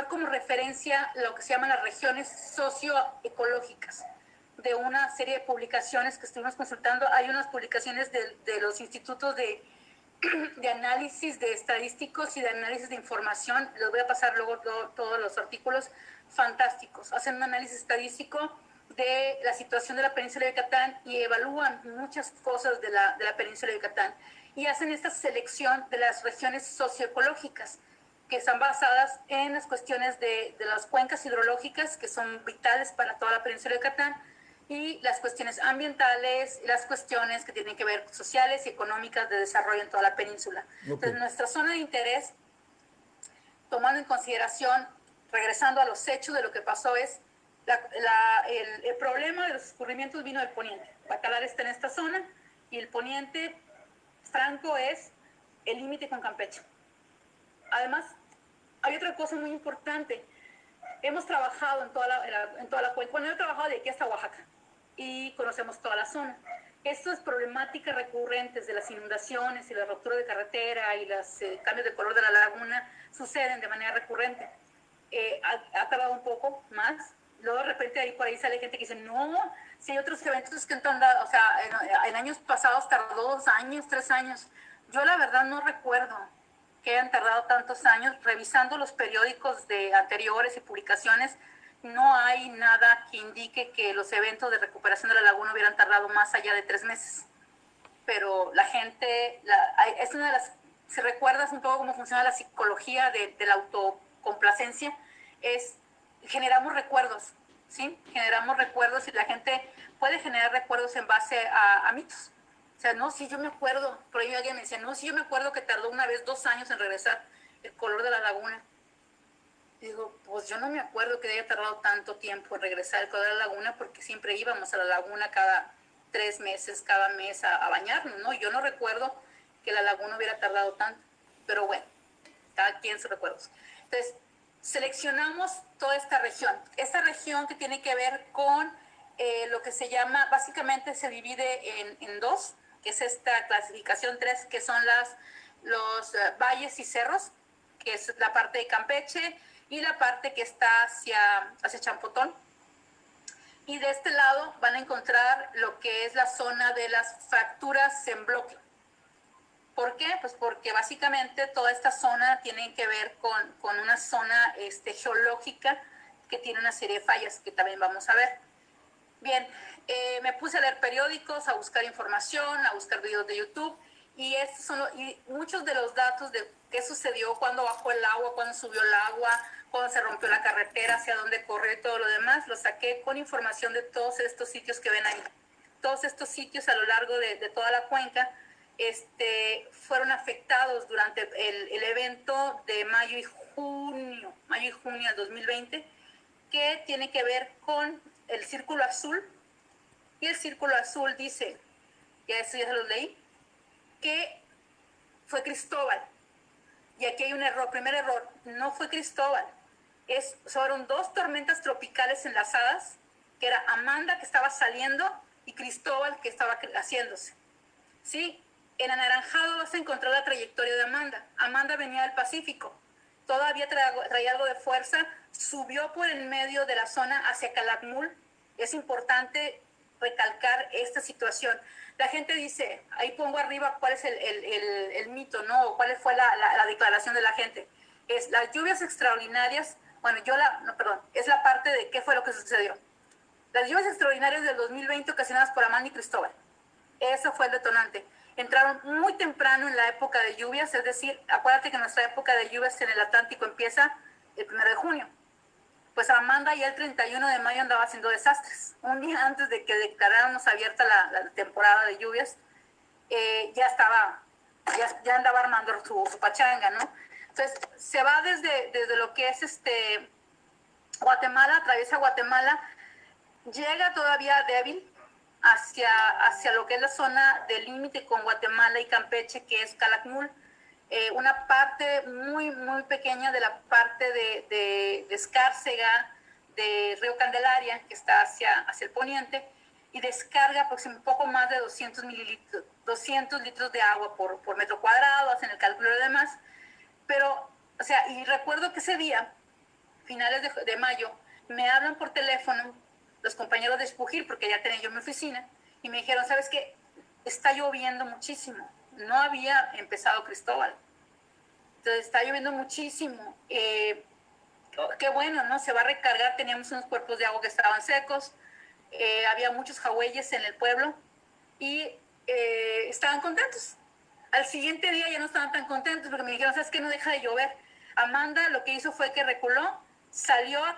como referencia lo que se llaman las regiones socioecológicas de una serie de publicaciones que estuvimos consultando. Hay unas publicaciones de los institutos de análisis de estadísticos y de análisis de información. Les voy a pasar luego todos los artículos fantásticos. Hacen un análisis estadístico de la situación de la península de Yucatán y evalúan muchas cosas de la península de Yucatán y hacen esta selección de las regiones socioecológicas. que están basadas en las cuestiones de las cuencas hidrológicas, que son vitales para toda la península de Yucatán, y las cuestiones ambientales, y las cuestiones que tienen que ver sociales y económicas de desarrollo en toda la península. Okay. Entonces, nuestra zona de interés, tomando en consideración, regresando a los hechos de lo que pasó, es el problema de los escurrimientos vino del poniente. Bacalar está en esta zona y el poniente franco es el límite con Campeche. Además, hay otra cosa muy importante. Hemos trabajado en toda la cuenca. Bueno, yo he trabajado de aquí hasta Oaxaca y conocemos toda la zona. Estas problemáticas recurrentes de las inundaciones y la ruptura de carretera y los cambios de color de la laguna suceden de manera recurrente. Ha tardado un poco más. Luego de repente ahí por ahí sale gente que dice, no, si hay otros eventos que han tardado, o sea, en años pasados tardó 2 años, 3 años. Yo la verdad no recuerdo que hayan tardado tantos años. Revisando los periódicos de anteriores y publicaciones, no hay nada que indique que los eventos de recuperación de la laguna hubieran tardado más allá de 3 meses. Pero la gente, es una de las, si recuerdas un poco cómo funciona la psicología de la autocomplacencia, generamos recuerdos, ¿sí? Generamos recuerdos y la gente puede generar recuerdos en base a mitos. O sea, no, sí, yo me acuerdo, por ahí alguien me decía, no, sí, yo me acuerdo que tardó una vez 2 años en regresar el color de la laguna. Y digo, pues yo no me acuerdo que haya tardado tanto tiempo en regresar el color de la laguna, porque siempre íbamos a la laguna cada 3 meses, cada mes a bañarnos, ¿no? Yo no recuerdo que la laguna hubiera tardado tanto, pero bueno, cada quien sus recuerdos. Entonces, seleccionamos toda esta región que tiene que ver con lo que se llama, básicamente se divide en 2, que es esta clasificación 3, que son los valles y cerros, que es la parte de Campeche y la parte que está hacia Champotón. Y de este lado van a encontrar lo que es la zona de las fracturas en bloque. ¿Por qué? Pues porque básicamente toda esta zona tiene que ver con una zona geológica que tiene una serie de fallas que también vamos a ver. Bien, me puse a leer periódicos, a buscar información, a buscar videos de YouTube, y muchos de los datos de qué sucedió, cuándo bajó el agua, cuándo subió el agua, cuándo se rompió la carretera, hacia dónde corrió y todo lo demás, lo saqué con información de todos estos sitios que ven ahí. Todos estos sitios a lo largo de toda la cuenca fueron afectados durante el evento de mayo y junio del 2020, que tiene que ver con el círculo azul. Y el círculo azul dice, ya se los leí, que fue Cristóbal. Y aquí hay un error, primer error, no fue Cristóbal. Fueron 2 tormentas tropicales enlazadas, que era Amanda, que estaba saliendo, y Cristóbal, que estaba haciéndose. ¿Sí? En anaranjado vas a encontrar la trayectoria de Amanda. Amanda venía del Pacífico, todavía traía algo de fuerza, subió por el medio de la zona hacia Calakmul. Es importante recalcar esta situación. La gente dice, ahí pongo arriba cuál es el mito, ¿no? O cuál fue la declaración de la gente. Es las lluvias extraordinarias, bueno, es la parte de qué fue lo que sucedió. Las lluvias extraordinarias del 2020 ocasionadas por Amanda y Cristóbal. Eso fue el detonante. Entraron muy temprano en la época de lluvias, es decir, acuérdate que nuestra época de lluvias en el Atlántico empieza el 1 de junio. Pues Amanda ya el 31 de mayo andaba haciendo desastres. Un día antes de que declaráramos abierta la temporada de lluvias, ya andaba armando su pachanga, ¿no? Entonces, se va desde lo que es Guatemala, atraviesa Guatemala, llega todavía débil hacia lo que es la zona del límite con Guatemala y Campeche, que es Calakmul, una parte muy, muy pequeña de la parte de Escárcega, de Río Candelaria, que está hacia el poniente, y descarga un poco más de 200 litros de agua por metro cuadrado, hacen el cálculo y demás. Pero, o sea, y recuerdo que ese día, finales de mayo, me hablan por teléfono los compañeros de Espujil, porque ya tenía yo mi oficina, y me dijeron, ¿sabes qué? Está lloviendo muchísimo. No había empezado Cristóbal. Entonces, está lloviendo muchísimo. Qué bueno, ¿no? Se va a recargar. Teníamos unos cuerpos de agua que estaban secos. Había muchos jagüeyes en el pueblo y estaban contentos. Al siguiente día ya no estaban tan contentos porque me dijeron, ¿sabes qué? No deja de llover. Amanda lo que hizo fue que reculó, salió a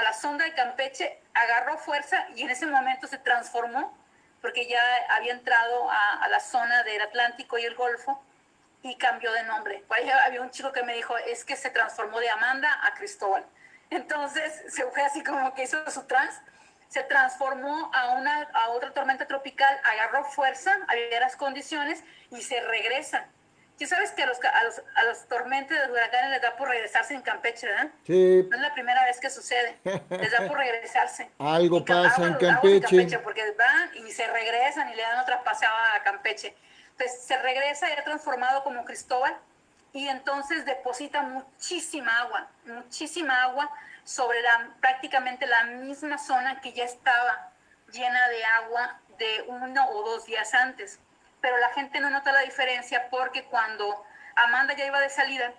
la sonda de Campeche, agarró fuerza y en ese momento se transformó, porque ya había entrado a la zona del Atlántico y el Golfo, y cambió de nombre. Por ahí había un chico que me dijo, es que se transformó de Amanda a Cristóbal. Entonces se fue así como que hizo su se transformó a otra tormenta tropical, agarró fuerza, había las condiciones y se regresa. ¿Tú sabes que a los tormentas de huracanes les da por regresarse en Campeche, ¿verdad? Sí, No es la primera vez que sucede. Les da por regresarse. algo Y pasa en aguas de Campeche. Campeche, porque van y se regresan y le dan otra paseada a Campeche. Entonces se regresa ya transformado como Cristóbal y entonces deposita muchísima agua sobre prácticamente la misma zona que ya estaba llena de agua de 1 o 2 días antes. Pero la gente no nota la diferencia porque cuando Amanda ya iba de salida,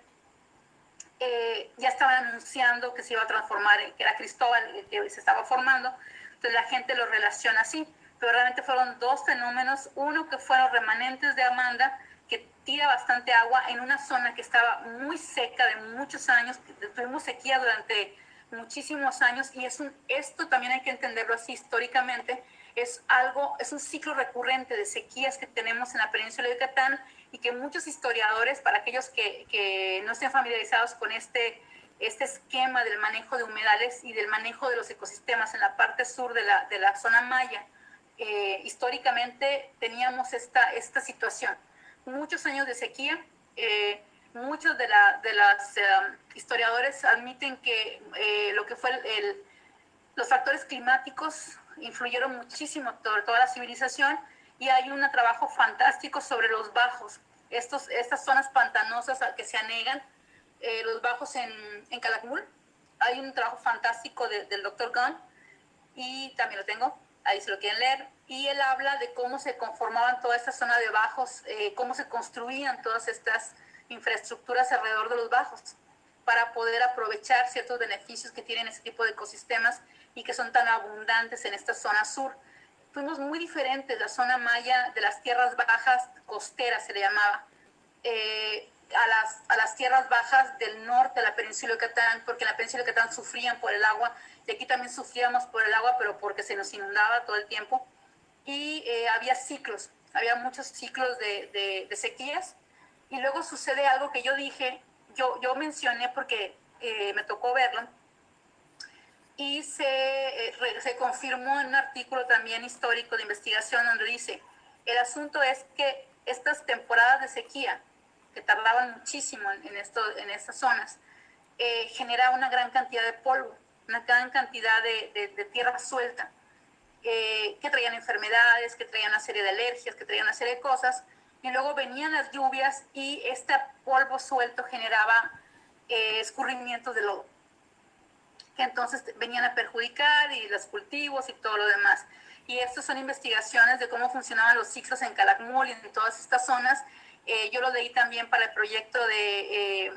ya estaban anunciando que se iba a transformar, que era Cristóbal, que se estaba formando, entonces la gente lo relaciona así, pero realmente fueron dos fenómenos, uno que fueron remanentes de Amanda, que tira bastante agua en una zona que estaba muy seca de muchos años, tuvimos sequía durante muchísimos años, y esto también hay que entenderlo así históricamente, es un ciclo recurrente de sequías que tenemos en la península de Yucatán, y que muchos historiadores, para aquellos que no estén familiarizados con este esquema del manejo de humedales y del manejo de los ecosistemas en la parte sur de la zona maya, históricamente teníamos esta situación. Muchos años de sequía, muchos de las historiadores admiten que lo que fue los factores climáticos influyeron muchísimo toda la civilización, y hay un trabajo fantástico sobre los bajos, estas zonas pantanosas que se anegan, los bajos en Calakmul. Hay un trabajo fantástico del Dr. Gunn, y también lo tengo, ahí se lo quieren leer, y él habla de cómo se conformaban toda esta zona de bajos, cómo se construían todas estas infraestructuras alrededor de los bajos para poder aprovechar ciertos beneficios que tienen este tipo de ecosistemas y que son tan abundantes en esta zona sur. Fuimos muy diferentes, la zona maya de las tierras bajas costeras se le llamaba, a las tierras bajas del norte de la península de Yucatán, porque en la península de Yucatán sufrían por el agua, y aquí también sufríamos por el agua, pero porque se nos inundaba todo el tiempo, y había muchos ciclos de sequías, y luego sucede algo que yo dije, yo mencioné porque me tocó verlo, y se confirmó en un artículo también histórico de investigación donde dice, el asunto es que estas temporadas de sequía, que tardaban muchísimo en estas zonas, genera una gran cantidad de polvo, una gran cantidad de tierra suelta, que traían enfermedades, que traían una serie de alergias, que traían una serie de cosas, y luego venían las lluvias y este polvo suelto generaba escurrimientos de lodo, que entonces venían a perjudicar y los cultivos y todo lo demás. Y estas son investigaciones de cómo funcionaban los ciclos en Calakmul y en todas estas zonas. Yo lo leí también para el proyecto de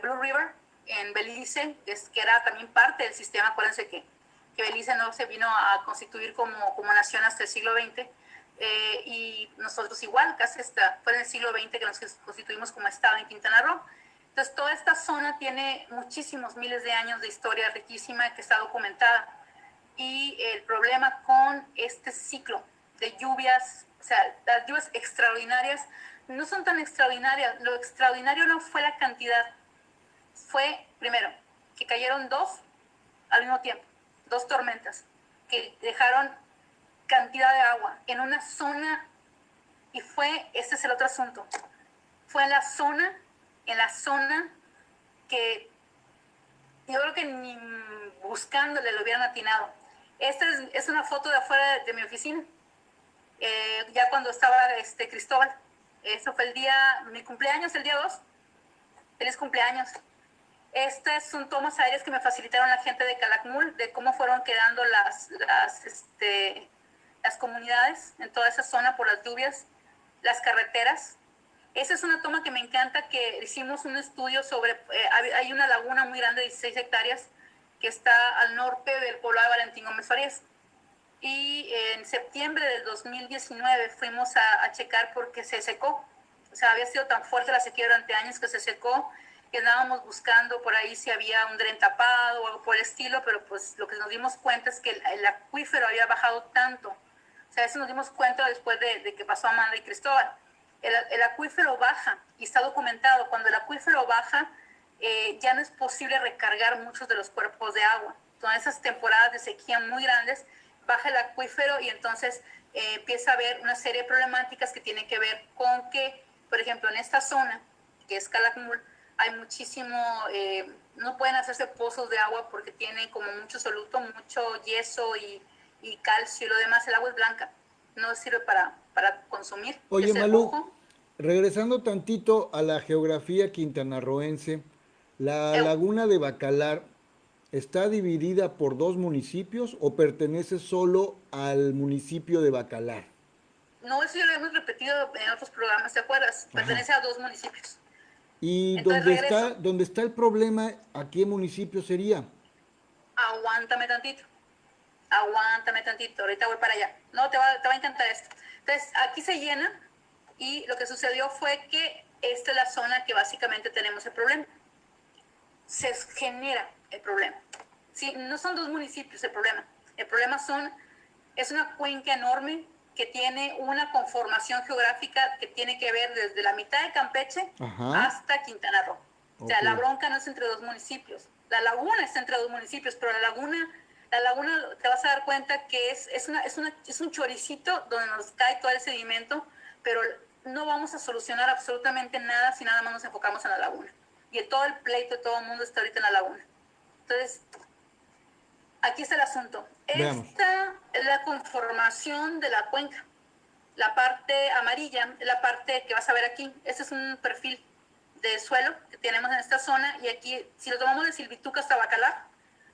Blue River en Belice, que era también parte del sistema. Acuérdense que Belice no se vino a constituir como nación hasta el siglo XX, y nosotros igual, casi fue en el siglo XX que nos constituimos como estado en Quintana Roo. Entonces, toda esta zona tiene muchísimos miles de años de historia riquísima que está documentada. Y el problema con este ciclo de lluvias, o sea, las lluvias extraordinarias no son tan extraordinarias. Lo extraordinario no fue la cantidad, fue, primero, que cayeron dos al mismo tiempo, dos tormentas, que dejaron cantidad de agua en una zona, y este es el otro asunto, fue en la zona que yo creo que ni buscándole lo hubieran atinado. Esta es una foto de afuera de mi oficina, ya cuando estaba Cristóbal. Eso fue mi cumpleaños, el día 2. Feliz cumpleaños. Estas son tomas aéreas que me facilitaron la gente de Calakmul, de cómo fueron quedando las comunidades en toda esa zona por las lluvias, las carreteras. Esa es una toma que me encanta, que hicimos un estudio sobre, hay una laguna muy grande de 16 hectáreas que está al norte del poblado de Valentín Gómez Farías. Y en septiembre del 2019 fuimos a checar porque se secó O sea, había sido tan fuerte la sequía durante años que se secó, que andábamos buscando por ahí si había un dren tapado o algo por el estilo, pero pues lo que nos dimos cuenta es que el acuífero había bajado tanto. O sea, eso nos dimos cuenta después de que pasó Amanda y Cristóbal. El acuífero baja y está documentado. Cuando el acuífero baja, ya no es posible recargar muchos de los cuerpos de agua. Entonces, esas temporadas de sequía muy grandes, baja el acuífero y entonces empieza a haber una serie de problemáticas que tienen que ver con que, por ejemplo, en esta zona, que es Calakmul, hay muchísimo, no pueden hacerse pozos de agua porque tiene como mucho soluto, mucho yeso y calcio y lo demás. El agua es blanca, no sirve para consumir, que Oye, es el Malú, ojo. regresando tantito a la geografía quintanarroense, ¿la laguna de Bacalar está dividida por dos municipios o pertenece solo al municipio de Bacalar? No, eso ya lo hemos repetido en otros programas, ¿te acuerdas? Ajá. Pertenece a 2 municipios. ¿Y Entonces regreso, dónde está el problema? ¿A qué municipio sería? aguántame tantito, ahorita voy para allá. No, te va a encantar esto. Entonces, aquí se llena y lo que sucedió fue que esta es la zona que básicamente tenemos el problema. Se genera el problema. Sí, no son 2 municipios el problema. El problema es una cuenca enorme que tiene una conformación geográfica que tiene que ver desde la mitad de Campeche Ajá, hasta Quintana Roo. O sea, ok. la bronca no es entre 2 municipios. La laguna está entre 2 municipios, pero la laguna te vas a dar cuenta que es un choricito donde nos cae todo el sedimento, pero no vamos a solucionar absolutamente nada si nada más nos enfocamos en la laguna. Y todo el pleito de todo el mundo está ahorita en la laguna. Entonces, aquí está el asunto. Veamos. Esta es la conformación de la cuenca. La parte amarilla es la parte que vas a ver aquí. Este es un perfil de suelo que tenemos en esta zona y aquí, si lo tomamos de Silvituca hasta Bacalar,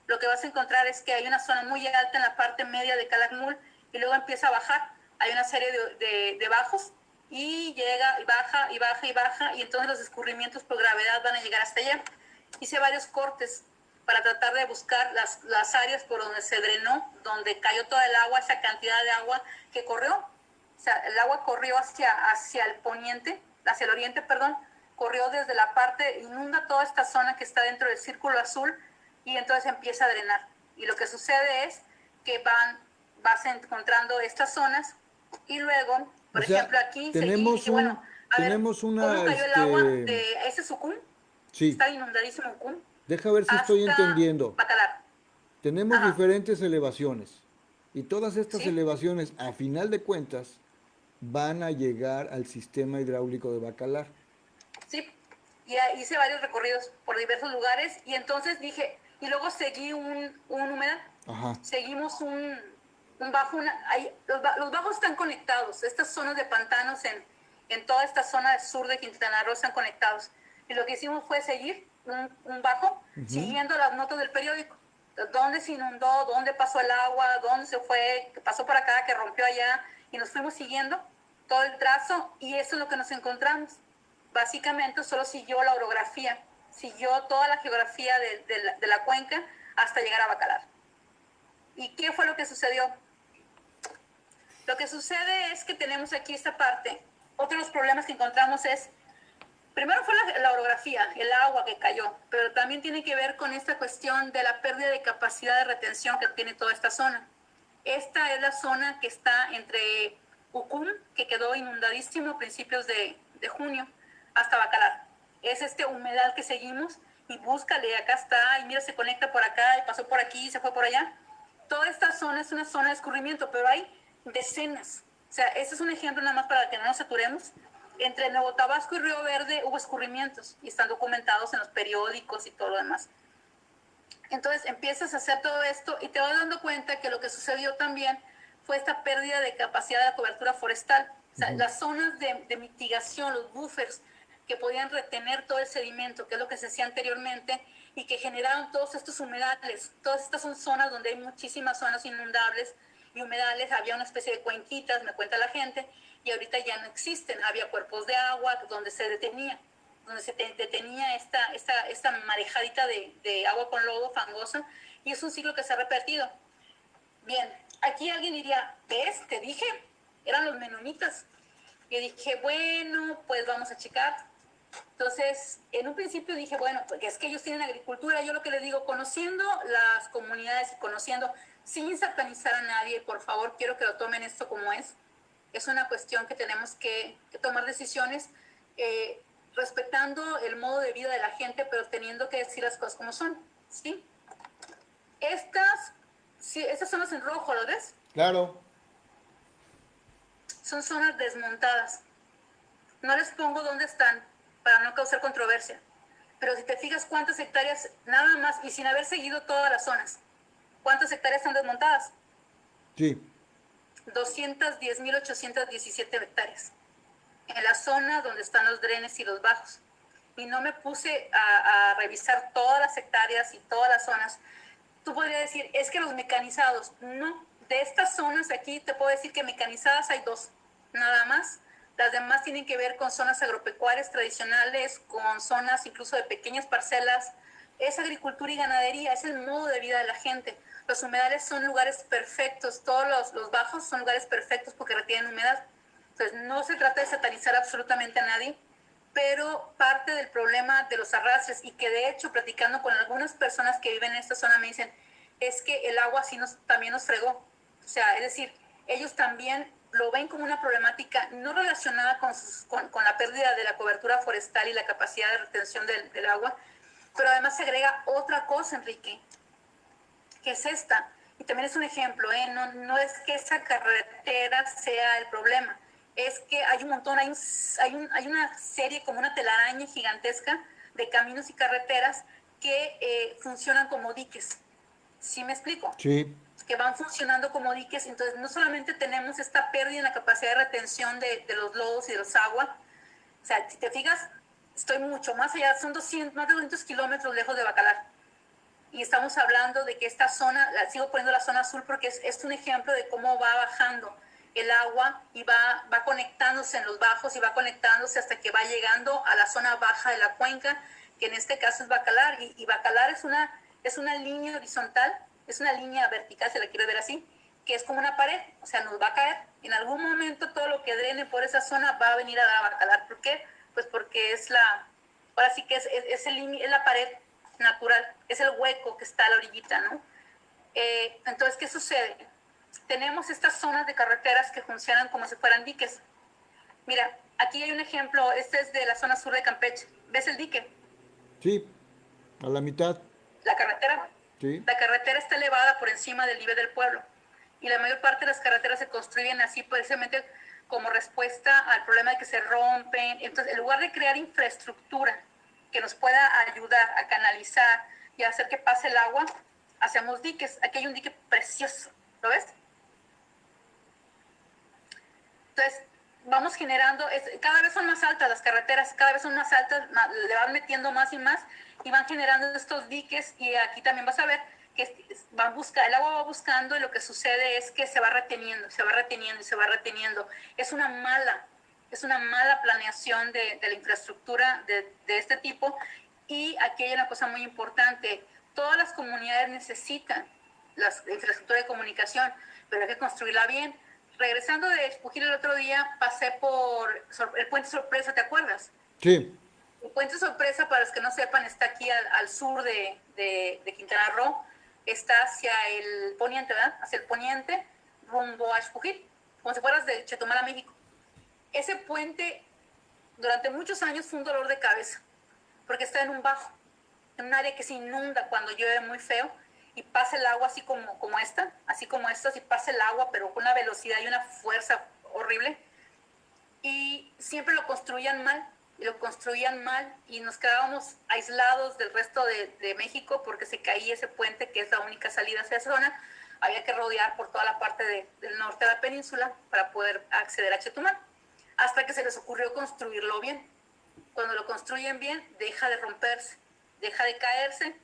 lo que vas a encontrar es que hay una zona muy alta en la parte media de Calakmul y luego empieza a bajar. Hay una serie de bajos y llega y baja y baja y baja y entonces los escurrimientos por gravedad van a llegar hasta allá. Hice varios cortes para tratar de buscar las áreas por donde se drenó, donde cayó toda el agua, esa cantidad de agua que corrió. O sea, el agua corrió hacia el poniente, hacia el oriente, perdón, corrió desde la parte, inunda toda esta zona que está dentro del círculo azul y entonces empieza a drenar. Y lo que sucede es que vas encontrando estas zonas y luego, O por sea, ejemplo, aquí seguí y dije, bueno, a ver, tenemos ¿cómo una, cayó el agua de ese Sucún? sí, Está inundadísimo Sucún, deja ver si estoy hasta entendiendo. Bacalar. Tenemos Ajá, diferentes elevaciones y todas estas ¿sí? elevaciones, a final de cuentas, van a llegar al sistema hidráulico de Bacalar. Sí, y hice varios recorridos por diversos lugares y entonces dije, y luego seguí un humedal, Ajá. seguimos un bajo, los bajos están conectados, estas zonas de pantanos en toda esta zona del sur de Quintana Roo están conectados. Y lo que hicimos fue seguir un bajo, Ujú. siguiendo las notas del periódico. Dónde se inundó, dónde pasó el agua, dónde se fue, que pasó por acá, que rompió allá, y nos fuimos siguiendo todo el trazo y eso es lo que nos encontramos. Básicamente solo siguió la orografía, siguió toda la geografía de la cuenca hasta llegar a Bacalar. ¿Y qué fue lo que sucedió? Lo que sucede es que tenemos aquí esta parte. Otro de los problemas que encontramos es, primero fue la orografía, el agua que cayó, pero también tiene que ver con esta cuestión de la pérdida de capacidad de retención que tiene toda esta zona. Esta es la zona que está entre Ucum, que quedó inundadísimo a principios de junio, hasta Bacalar. Es este humedal que seguimos y búscale, acá está, y mira, se conecta por acá, y pasó por aquí, y se fue por allá. Toda esta zona es una zona de escurrimiento, pero hay decenas. O sea, este es un ejemplo nada más para que no nos saturemos. Entre Nuevo Tabasco y Río Verde hubo escurrimientos y están documentados en los periódicos y todo lo demás. Entonces empiezas a hacer todo esto y te vas dando cuenta que lo que sucedió también fue esta pérdida de capacidad de la cobertura forestal. O sea, las zonas de mitigación, los buffers que podían retener todo el sedimento, que es lo que se hacía anteriormente, y que generaron todos estos humedales. Todas estas son zonas donde hay muchísimas zonas inundables y humedales. Había una especie de cuenquitas, me cuenta la gente, y ahorita ya no existen. Había cuerpos de agua donde se detenía, donde se detenía esta marejadita de agua con lodo fangosa, y es un ciclo que se ha repetido. Bien, aquí alguien diría, ¿ves? Te dije, eran los menonitas. Y dije, bueno, pues vamos a checar. Entonces, en un principio dije, bueno, porque es que ellos tienen agricultura. Yo lo que les digo, conociendo las comunidades y conociendo, sin satanizar a nadie, por favor, quiero que lo tomen esto como es. Es una cuestión que tenemos que tomar decisiones respetando el modo de vida de la gente, pero teniendo que decir las cosas como son, ¿sí? Estas zonas en rojo, ¿lo ves? Claro. Son zonas desmontadas. No les pongo dónde están para no causar controversia. Pero si te fijas cuántas hectáreas, nada más, y sin haber seguido todas las zonas, ¿cuántas hectáreas están desmontadas? Sí. 210.817 hectáreas. En la zona donde están los drenes y los bajos. Y no me puse a revisar todas las hectáreas y todas las zonas. Tú podrías decir, es que los mecanizados, no. De estas zonas aquí te puedo decir que mecanizadas hay 2, nada más. Las demás tienen que ver con zonas agropecuarias tradicionales, con zonas incluso de pequeñas parcelas. Es agricultura y ganadería, es el modo de vida de la gente. Los humedales son lugares perfectos, todos los bajos son lugares perfectos porque retienen humedad. Entonces, no se trata de satanizar absolutamente a nadie, pero parte del problema de los arrastres, y que de hecho, platicando con algunas personas que viven en esta zona, me dicen, es que el agua sí también nos fregó. O sea, es decir, ellos también lo ven como una problemática no relacionada con la pérdida de la cobertura forestal y la capacidad de retención del agua, pero además se agrega otra cosa, Enrique, que es esta, y también es un ejemplo, no es que esa carretera sea el problema, es que hay un montón, hay una serie como una telaraña gigantesca de caminos y carreteras que funcionan como diques. ¿Sí me explico? Sí. Que van funcionando como diques. Entonces, no solamente tenemos esta pérdida en la capacidad de retención de los lodos y de los aguas, o sea, si te fijas, estoy mucho más allá, son más de 200 kilómetros lejos de Bacalar. Y estamos hablando de que esta zona, sigo poniendo la zona azul porque es un ejemplo de cómo va bajando el agua y va conectándose en los bajos y va conectándose hasta que va llegando a la zona baja de la cuenca, que en este caso es Bacalar. Y Bacalar es una línea horizontal, es una línea vertical, se la quiere ver así, que es como una pared, o sea, nos va a caer. En algún momento todo lo que drene por esa zona va a venir a dar a Bacalar. ¿Por qué? Pues porque ahora sí que es la pared natural, es el hueco que está a la orillita, ¿no? Entonces, ¿qué sucede? Tenemos estas zonas de carreteras que funcionan como si fueran diques. Mira, aquí hay un ejemplo, este es de la zona sur de Campeche. ¿Ves el dique? Sí. A la mitad. La carretera. Sí. La carretera está elevada por encima del nivel del pueblo. Y la mayor parte de las carreteras se construyen así precisamente como respuesta al problema de que se rompen. Entonces, en lugar de crear infraestructura que nos pueda ayudar a canalizar y a hacer que pase el agua, hacemos diques. Aquí hay un dique precioso, ¿lo ves? Entonces, vamos generando, cada vez son más altas las carreteras, cada vez son más altas, le van metiendo más y más, y van generando estos diques. Y aquí también vas a ver que el agua va buscando, y lo que sucede es que se va reteniendo, se va reteniendo y se va reteniendo. Es una mala planeación de la infraestructura de este tipo. Y aquí hay una cosa muy importante: todas las comunidades necesitan la infraestructura de comunicación, pero hay que construirla bien. Regresando de Espujil el otro día, pasé por el Puente Sorpresa, ¿te acuerdas? Sí. El Puente Sorpresa, para los que no sepan, está aquí al sur de Quintana Roo, está hacia el poniente, ¿verdad? Hacia el poniente, rumbo a Espujil, como si fueras de Chetumal a México. Ese puente durante muchos años fue un dolor de cabeza, porque está en un bajo, en un área que se inunda cuando llueve muy feo, y pasa el agua así como esta, así pasa el agua, pero con una velocidad y una fuerza horrible. Y siempre lo construían mal, y nos quedábamos aislados del resto de México porque se caía ese puente, que es la única salida hacia esa zona. Había que rodear por toda la parte del norte de la península para poder acceder a Chetumal, hasta que se les ocurrió construirlo bien. Cuando lo construyen bien, deja de romperse, deja de caerse,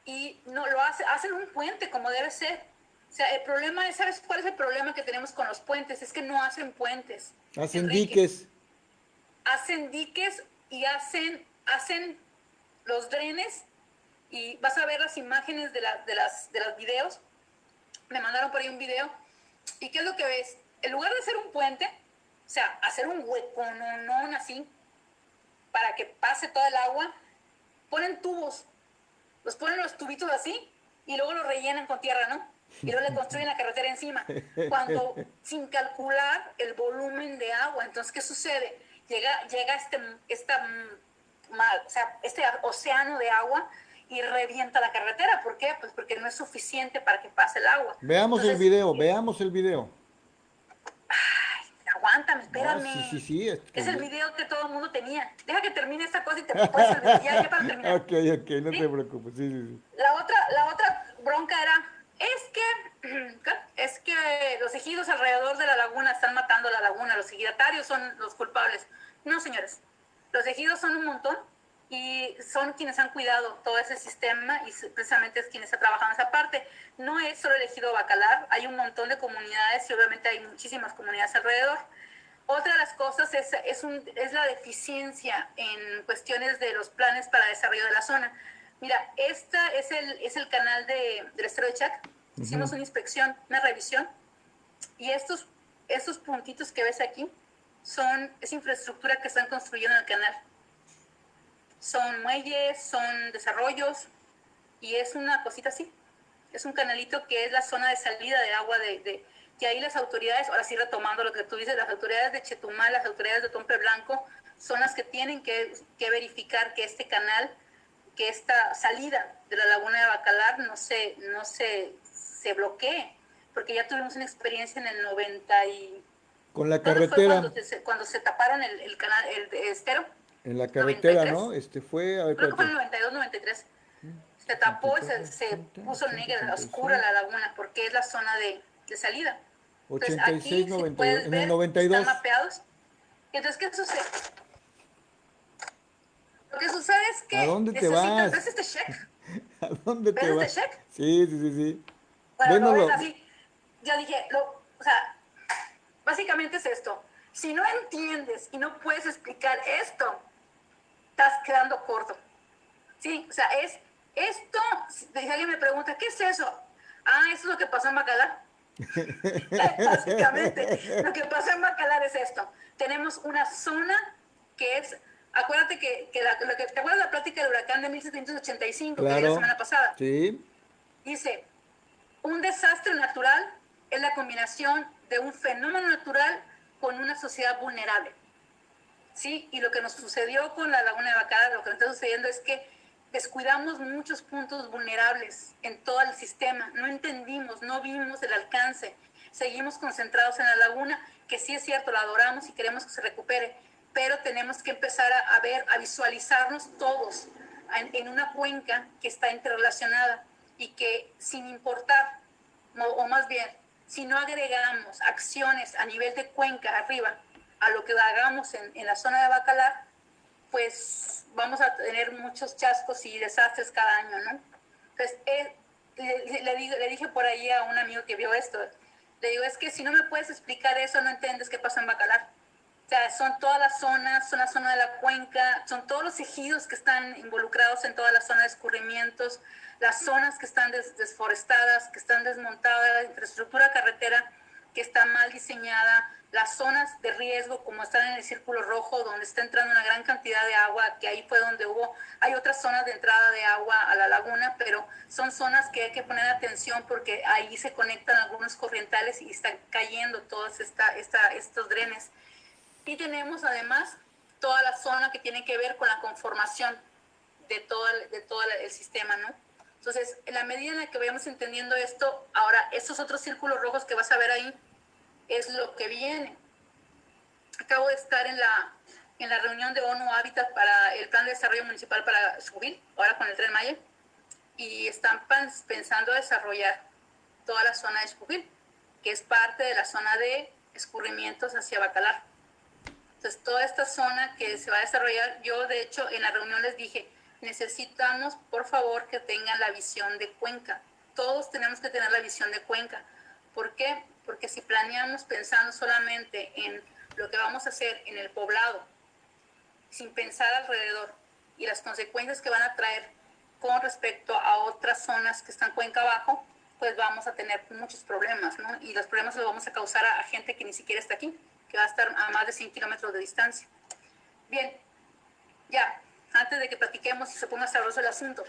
y no lo hacen un puente como debe ser. O sea, el problema es, ¿sabes cuál es el problema que tenemos con los puentes? Es que no hacen puentes, Hacen Enrique. diques. Hacen diques y hacen los drenes, y vas a ver las imágenes de los videos. Me mandaron por ahí un video. ¿Y qué es lo que ves? En lugar de hacer un puente, O sea, hacer un hueco, no así, para que pase toda el agua. Ponen tubos, los ponen los tubitos así y luego los rellenan con tierra, ¿no? Y luego le construyen la carretera encima, cuando sin calcular el volumen de agua. Entonces, ¿qué sucede? Llega este océano de agua y revienta la carretera. ¿Por qué? Pues porque no es suficiente para que pase el agua. Entonces, Veamos el video. aguántame, No, sí, espérame. sí, sí. Es el video que todo el mundo tenía. Deja que termine esta cosa y te puedes olvidar. Ya para terminar. Ok, ok, no te ¿Sí? preocupes. Sí, sí, sí. La otra bronca era, es que los ejidos alrededor de la laguna están matando la laguna, los ejidatarios son los culpables. No, señores, los ejidos son un montón y son quienes han cuidado todo ese sistema y precisamente es quienes han trabajado en esa parte. No es solo el ejido Bacalar, hay un montón de comunidades y obviamente hay muchísimas comunidades alrededor. Otra de las cosas es la deficiencia en cuestiones de los planes para desarrollo de la zona. Mira, esta es el canal del Estero de Chac. Hicimos una inspección, una revisión, y estos puntitos que ves aquí es infraestructura que están construyendo en el canal. Son muelles, son desarrollos, y es una cosita así. Es un canalito que es la zona de salida de agua que ahí las autoridades, ahora sí retomando lo que tú dices, las autoridades de Chetumal, las autoridades de Tompe Blanco, son las que tienen que verificar que este canal, que esta salida de la laguna de Bacalar se bloquee, porque ya tuvimos una experiencia en el 90 y... Con la ¿Cuándo fue carretera, cuando se taparon el canal, el estero? en la carretera, ¿no? 93. Este fue, a ver, Creo que fue en espérate. el 92, 93. Se tapó y 84, se 80, puso 80, negra, oscura 86, la laguna, porque es la zona de salida. Entonces 86, aquí, si 92. puedes En el ver, están 92. mapeados. Entonces, ¿qué sucede? Lo que sucede es ¿A que dónde te necesitas, vas? ¿ves este check? ¿A dónde ¿Ves te este vas? check? Sí, sí, sí, sí. Bueno, lo ves Véndolo. así. Ya dije, o sea, básicamente es esto. Si no entiendes y no puedes explicar esto, estás quedando corto. Sí, o sea, es esto. Si alguien me pregunta, ¿qué es eso? Ah, eso es lo que pasó en Bacalar. Básicamente, lo que pasa en Bacalar es esto. Tenemos una zona que es, acuérdate ¿te acuerdas la plática del huracán de 1785 que di la Claro, semana pasada? sí. Dice, un desastre natural es la combinación de un fenómeno natural con una sociedad vulnerable. ¿Sí? Y lo que nos sucedió con la laguna de Bacalar, lo que nos está sucediendo es que descuidamos muchos puntos vulnerables en todo el sistema, no entendimos, no vimos el alcance, seguimos concentrados en la laguna, que sí es cierto, la adoramos y queremos que se recupere, pero tenemos que empezar a ver, a visualizarnos todos en una cuenca que está interrelacionada y que sin importar, o más bien, si no agregamos acciones a nivel de cuenca arriba a lo que hagamos en la zona de Bacalar, pues vamos a tener muchos chascos y desastres cada año, ¿no? Entonces, le dije por ahí a un amigo que vio esto, le digo, es que si no me puedes explicar eso, no entiendes qué pasa en Bacalar. O sea, son todas las zonas, son la zona de la cuenca, son todos los ejidos que están involucrados en toda la zona de escurrimientos, las zonas que están desforestadas, que están desmontadas, la infraestructura carretera que está mal diseñada, las zonas de riesgo como están en el círculo rojo, donde está entrando una gran cantidad de agua, que ahí fue donde hay otras zonas de entrada de agua a la laguna, pero son zonas que hay que poner atención porque ahí se conectan algunos corrientales y están cayendo todos estos drenes. Y tenemos además toda la zona que tiene que ver con la conformación de todo el sistema, ¿no? Entonces, en la medida en la que vayamos entendiendo esto, ahora, estos otros círculos rojos que vas a ver ahí, es lo que viene. Acabo de estar en la reunión de ONU Hábitat para el Plan de Desarrollo Municipal para Xubil, ahora con el Tren Maya, y están pensando desarrollar toda la zona de Xubil, que es parte de la zona de escurrimientos hacia Bacalar. Entonces, toda esta zona que se va a desarrollar, yo de hecho en la reunión les dije, necesitamos por favor que tengan la visión de cuenca. Todos tenemos que tener la visión de cuenca. ¿Por qué? Porque si planeamos pensando solamente en lo que vamos a hacer en el poblado, sin pensar alrededor y las consecuencias que van a traer con respecto a otras zonas que están cuenca abajo, pues vamos a tener muchos problemas, ¿no? Y los problemas los vamos a causar a gente que ni siquiera está aquí, que va a estar a más de 100 kilómetros de distancia. Bien, ya, antes de que platiquemos y se ponga sabroso el asunto.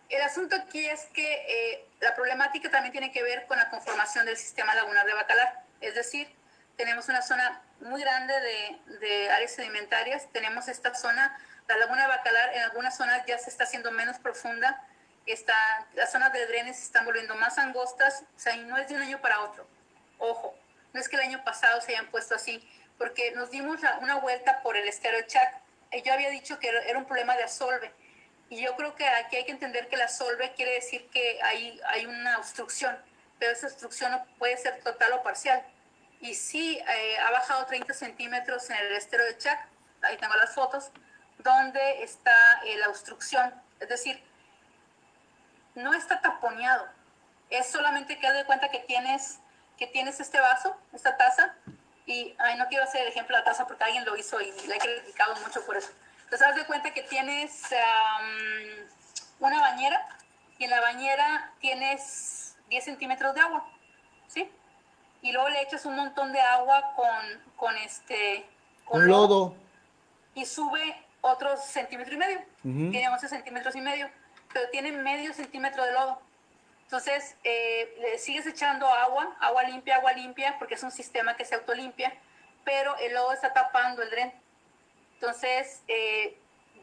El asunto aquí es que la problemática también tiene que ver con la conformación del sistema lagunar de Bacalar. Es decir, tenemos una zona muy grande de áreas sedimentarias. Tenemos esta zona, la laguna de Bacalar, en algunas zonas ya se está haciendo menos profunda. Las zonas de drenes se están volviendo más angostas. O sea, y no es de un año para otro. Ojo, no es que el año pasado se hayan puesto así, porque nos dimos una vuelta por el estero de Chac. Yo había dicho que era un problema de asolve. Y yo creo que aquí hay que entender que la solve quiere decir que hay una obstrucción, pero esa obstrucción no puede ser total o parcial. Y sí, ha bajado 30 centímetros en el estero de Chac, ahí tengo las fotos, donde está la obstrucción. Es decir, no está taponeado, es solamente que haz de cuenta que tienes este vaso, esta taza, y no quiero hacer el ejemplo de la taza porque alguien lo hizo y le he criticado mucho por eso. Entonces, haz de cuenta que tienes una bañera y en la bañera tienes 10 centímetros de agua, ¿sí? Y luego le echas un montón de agua con lodo. Y sube otro centímetro y medio. Tiene 11 centímetros y medio, pero tiene medio centímetro de lodo. Entonces, le sigues echando agua limpia, porque es un sistema que se autolimpia, pero el lodo está tapando el dren. Entonces,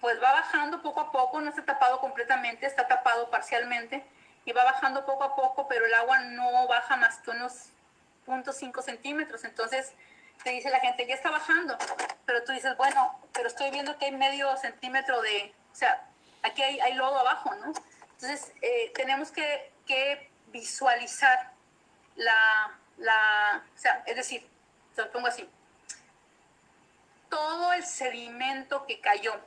pues va bajando poco a poco, no está tapado completamente, está tapado parcialmente, y va bajando poco a poco, pero el agua no baja más que unos 0.5 centímetros. Entonces, te dice la gente, ya está bajando, pero tú dices, bueno, pero estoy viendo que hay medio centímetro o sea, aquí hay lodo abajo, ¿no? Entonces, tenemos que visualizar o sea, es decir, te lo pongo así, todo el sedimento que cayó,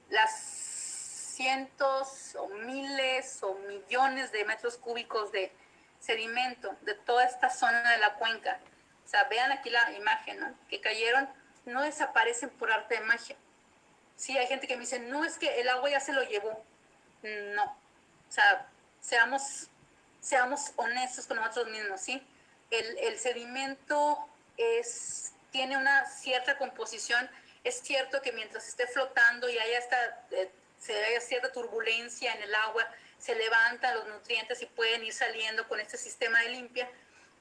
las cientos o miles o millones de metros cúbicos de sedimento de toda esta zona de la cuenca, o sea, vean aquí la imagen, ¿no? Que cayeron, no desaparecen por arte de magia. Sí, hay gente que me dice, no, es que el agua ya se lo llevó. No, o sea, seamos honestos con nosotros mismos, ¿sí? El sedimento tiene una cierta composición. Es cierto que mientras esté flotando y haya cierta turbulencia en el agua, se levantan los nutrientes y pueden ir saliendo con este sistema de limpia,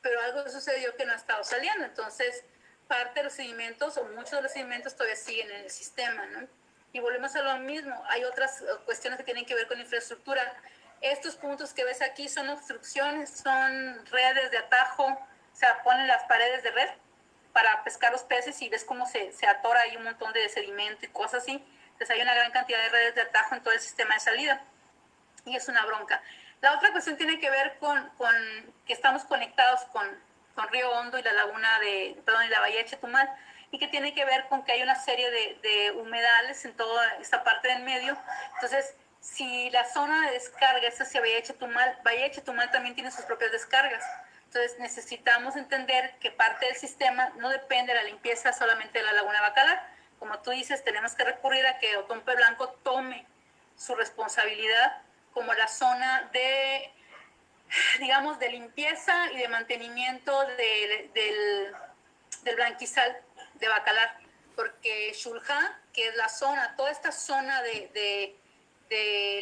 pero algo sucedió que no ha estado saliendo. Entonces, parte de los sedimentos o muchos de los sedimentos todavía siguen en el sistema, ¿no? Y volvemos a lo mismo. Hay otras cuestiones que tienen que ver con infraestructura. Estos puntos que ves aquí son obstrucciones, son redes de atajo, o sea, ponen las paredes de red para pescar los peces y ves cómo se atora ahí un montón de sedimento y cosas así. Entonces hay una gran cantidad de redes de atajo en todo el sistema de salida y es una bronca. La otra cuestión tiene que ver con que estamos conectados con Río Hondo y la laguna y la bahía de Chetumal, y que tiene que ver con que hay una serie de humedales en toda esta parte del medio. Entonces, si la zona de descarga es hacia Bahía de Chetumal también tiene sus propias descargas. Entonces, necesitamos entender que parte del sistema no depende de la limpieza solamente de la laguna de Bacalar. Como tú dices, tenemos que recurrir a que Otompe Blanco tome su responsabilidad como la zona digamos, de limpieza y de mantenimiento del blanquizal de Bacalar, porque Xulha, que es la zona, toda esta zona de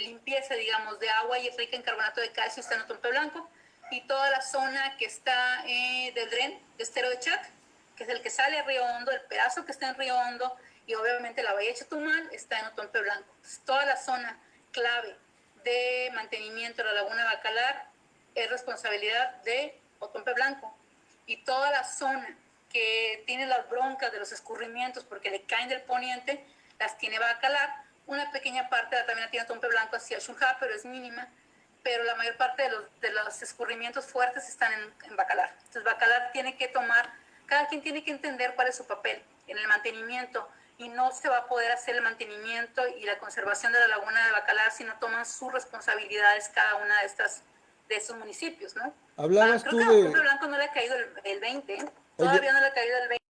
limpieza, digamos, de agua y rica en carbonato de calcio está en Otompe Blanco, y toda la zona que está del dren, de estero de Chac, que es el que sale a Río Hondo, el pedazo que está en Río Hondo, y obviamente la bahía de Chetumal está en Otompe Blanco. Entonces, toda la zona clave de mantenimiento de la laguna de Bacalar es responsabilidad de Otompe Blanco, y toda la zona que tiene las broncas de los escurrimientos porque le caen del poniente, las tiene Bacalar. Una pequeña parte también la tiene Otompe Blanco hacia Xulha, pero es mínima, pero la mayor parte de los escurrimientos fuertes están en Bacalar. Entonces Bacalar tiene que cada quien tiene que entender cuál es su papel en el mantenimiento, y no se va a poder hacer el mantenimiento y la conservación de la laguna de Bacalar si no toman sus responsabilidades cada una de esos municipios, ¿no? Hablabas Creo tú que a de... Otompe Blanco no le ha caído el 20, ¿eh? Oye, Todavía no le ha caído el 20.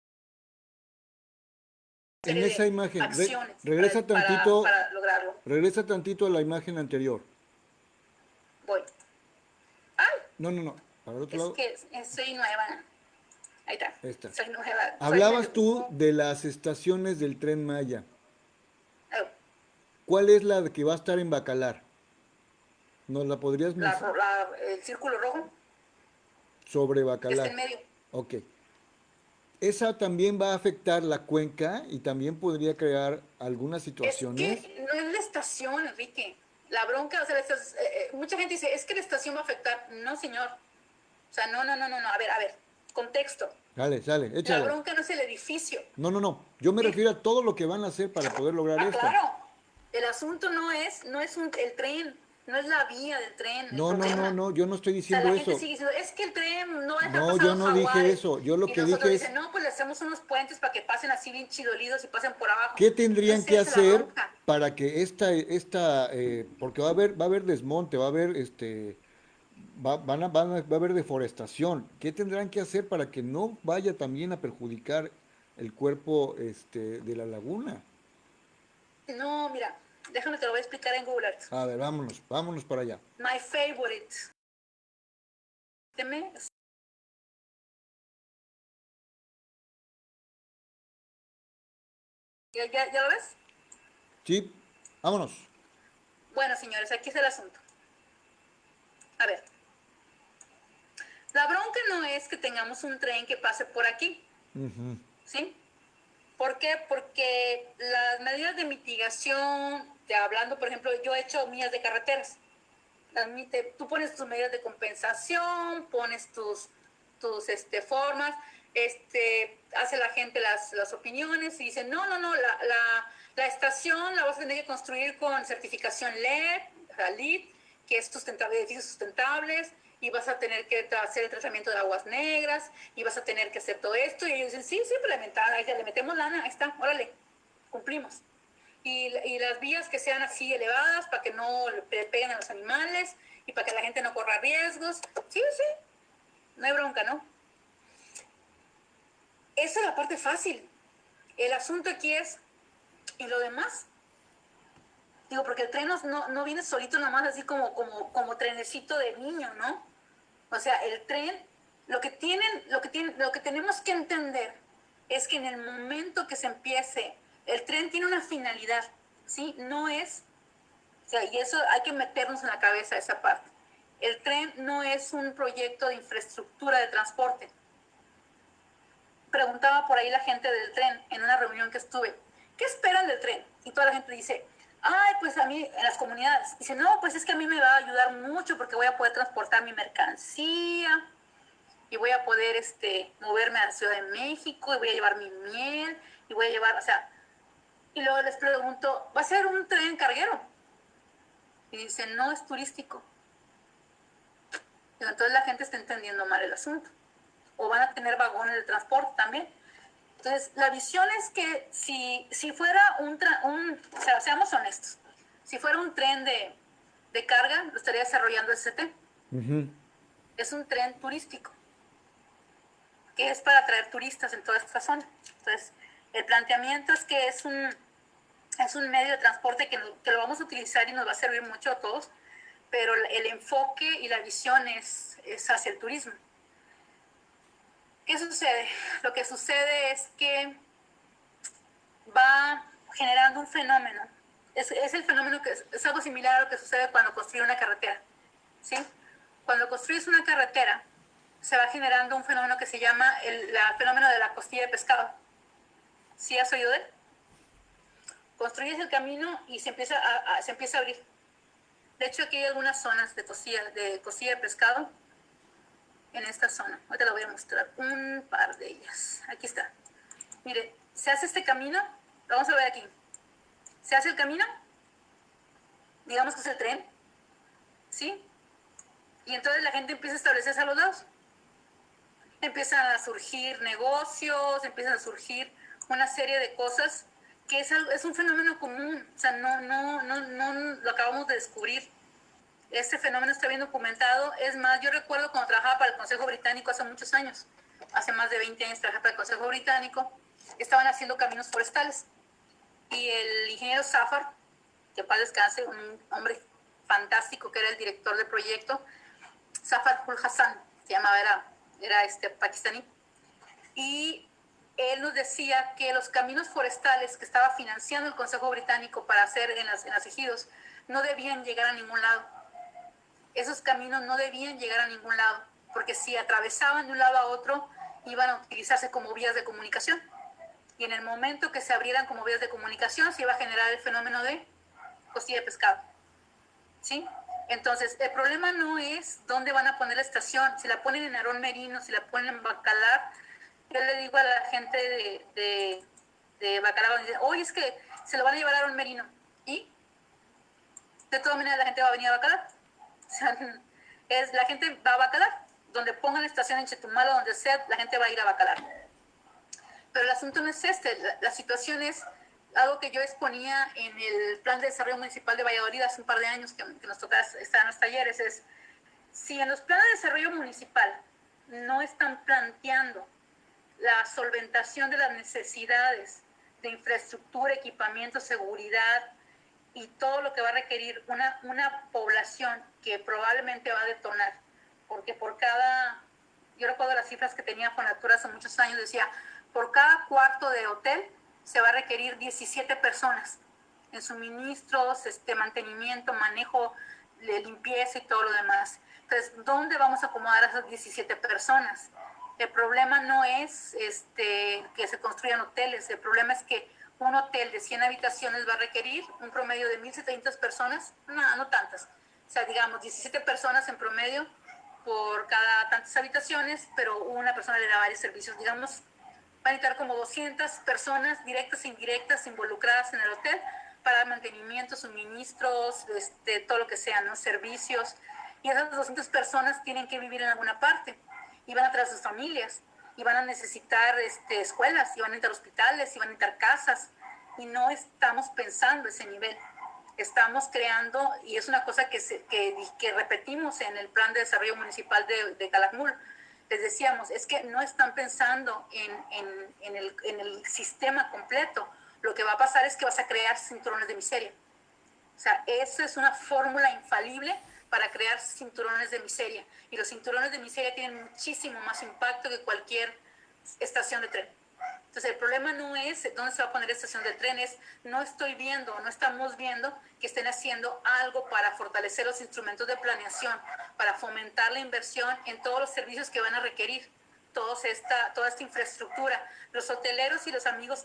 en esa imagen, Acciones lograrlo. regresa tantito a la imagen anterior. Voy. ¡Ay! No, para el otro Es lado. que soy nueva. Ahí está. Esta. Soy nueva. Hablabas tú de las estaciones del Tren Maya. Oh, ¿Cuál es la que va a estar en Bacalar? ¿Nos la podrías mencionar? el círculo rojo Sobre que está en Bacalar. medio. Ok. Esa también va a afectar la cuenca y también podría crear algunas Es situaciones. que no es la estación, Enrique. La bronca, o sea, mucha gente dice, es que la estación va a afectar. No, señor. O sea, no. A ver. Contexto. Sale, sale, La échale. bronca no es el edificio. No, no, no. Yo me ¿Sí? refiero a todo lo que van a hacer para poder lograr esto. Claro. El asunto no es el tren, no es la vía del tren el No, no, no, problema. no. Yo no estoy O sea, diciendo la gente eso. sigue diciendo, es que el tren no va a dejar No, pasar yo los no dije jaguares. eso. Yo lo Y que nosotros dije es, dicen, no, pues le hacemos unos puentes para que pasen así bien chidolidos y pasen por abajo. ¿qué No tendrían es que esa la hacer bronca. para que porque va a haber desmonte, va a haber va a haber deforestación. ¿Qué tendrán que hacer para que no vaya también a perjudicar el cuerpo, de la laguna? No, mira, déjame te lo voy a explicar en Google Earth. A ver, vámonos, vámonos para allá. My favorite. Deme. ¿Ya lo ves? Sí, vámonos. Bueno, señores, aquí es el asunto. A ver, la bronca no es que tengamos un tren que pase por aquí, Ujú. ¿sí? ¿Por qué? Porque las medidas de mitigación, hablando, por ejemplo, yo he hecho mías de carreteras. Tú pones tus medidas de compensación, pones tus formas, hace la gente las opiniones y dice, no, la estación la vas a tener que construir con certificación LED, o sea, LEED, que es sustentable, edificios sustentables, y vas a tener que hacer el tratamiento de aguas negras, y vas a tener que hacer todo esto, y ellos dicen, sí, implementada, ya le metemos lana, ahí está, órale, cumplimos. Y las vías que sean así elevadas para que no le peguen a los animales y para que la gente no corra riesgos. Sí, no hay bronca, ¿no? Esa es la parte fácil. El asunto aquí es, ¿y lo demás? Digo, porque el tren no viene solito nomás así como trenecito de niño, ¿no? O sea, el tren, lo que tenemos que entender es que en el momento que se empiece, el tren tiene una finalidad, ¿sí? No es. O sea, y eso hay que meternos en la cabeza esa parte. El tren no es un proyecto de infraestructura de transporte. Preguntaba por ahí la gente del tren en una reunión que estuve, ¿qué esperan del tren? Y toda la gente dice, ay, pues a mí, en las comunidades, dice, no, pues es que a mí me va a ayudar mucho porque voy a poder transportar mi mercancía y voy a poder moverme a la Ciudad de México y voy a llevar mi miel y voy a llevar, o sea, y luego les pregunto, ¿va a ser un tren carguero? Y dicen, no, es turístico. Entonces la gente está entendiendo mal el asunto. O van a tener vagones de transporte también. Entonces, la visión es que si fuera o sea, seamos honestos, si fuera un tren de carga, lo estaría desarrollando el CT. Ujú. Es un tren turístico, que es para atraer turistas en toda esta zona. Entonces, el planteamiento es que es un medio de transporte que lo vamos a utilizar y nos va a servir mucho a todos, pero el enfoque y la visión es hacia el turismo. ¿Qué sucede? Lo que sucede es que va generando un fenómeno. Es el fenómeno que es algo similar a lo que sucede cuando construye una carretera. ¿Sí? Cuando construyes una carretera, se va generando un fenómeno que se llama el fenómeno de la costilla de pescado. ¿Sí has oído de él? Construyes el camino y se empieza a abrir. De hecho, aquí hay algunas zonas de costilla de pescado en esta zona. Ahorita la voy a mostrar un par de ellas. Aquí está. Mire, se hace este camino, lo vamos a ver aquí. Se hace el camino, digamos que es el tren, ¿sí? Y entonces la gente empieza a establecerse a los lados. Empiezan a surgir negocios, empiezan a surgir una serie de cosas que es un fenómeno común. O sea, no lo acabamos de descubrir. Este fenómeno está bien documentado. Es más, yo recuerdo cuando trabajaba para el Consejo Británico hace muchos años, hace más de 20 años trabajaba para el Consejo Británico, estaban haciendo caminos forestales. Y el ingeniero Safar, que paz descanse, un hombre fantástico que era el director del proyecto, Zafar Ul Hassan, se llamaba, era pakistaní. y él nos decía que los caminos forestales que estaba financiando el Consejo Británico para hacer en los ejidos no debían llegar a ningún lado. Esos caminos no debían llegar a ningún lado, porque si atravesaban de un lado a otro, iban a utilizarse como vías de comunicación. Y en el momento que se abrieran como vías de comunicación, se iba a generar el fenómeno de costilla de pescado. ¿Sí? Entonces, el problema no es dónde van a poner la estación, si la ponen en Aarón Merino, si la ponen en Bacalar. Yo le digo a la gente de Bacalar, oye, es que se lo van a llevar a Aarón Merino. Y de todas maneras la gente va a venir a Bacalar. O sea, la gente va a Bacalar. Donde pongan la estación en Chetumal o donde sea, la gente va a ir a Bacalar. Pero el asunto no es este. La situación es algo que yo exponía en el Plan de Desarrollo Municipal de Valladolid hace un par de años que nos tocaba estar en los talleres, es si en los planes de desarrollo municipal no están planteando la solventación de las necesidades de infraestructura, equipamiento, seguridad y todo lo que va a requerir una población que probablemente va a detonar, porque por cada, yo recuerdo las cifras que tenía Fonatur hace muchos años, decía, por cada cuarto de hotel se va a requerir 17 personas en suministros, mantenimiento, manejo, limpieza y todo lo demás. Entonces, ¿dónde vamos a acomodar a esas 17 personas? El problema no es que se construyan hoteles, el problema es que un hotel de 100 habitaciones va a requerir un promedio de 1.700 personas, no tantas, o sea, digamos 17 personas en promedio por cada tantas habitaciones, pero una persona le da varios servicios, digamos, van a estar como 200 personas directas e indirectas involucradas en el hotel para mantenimiento, suministros, todo lo que sea, ¿no? Servicios. Y esas 200 personas tienen que vivir en alguna parte y van a traer a sus familias y van a necesitar escuelas, y van a necesitar hospitales, y van a necesitar casas. Y no estamos pensando ese nivel. Estamos creando, y es una cosa que repetimos en el Plan de Desarrollo Municipal de Calakmul, les decíamos, es que no están pensando en el sistema completo. Lo que va a pasar es que vas a crear cinturones de miseria. O sea, eso es una fórmula infalible para crear cinturones de miseria. Y los cinturones de miseria tienen muchísimo más impacto que cualquier estación de tren. Entonces, el problema no es dónde se va a poner la estación de tren, es no estamos viendo que estén haciendo algo para fortalecer los instrumentos de planeación, para fomentar la inversión en todos los servicios que van a requerir toda esta infraestructura. Los hoteleros y los amigos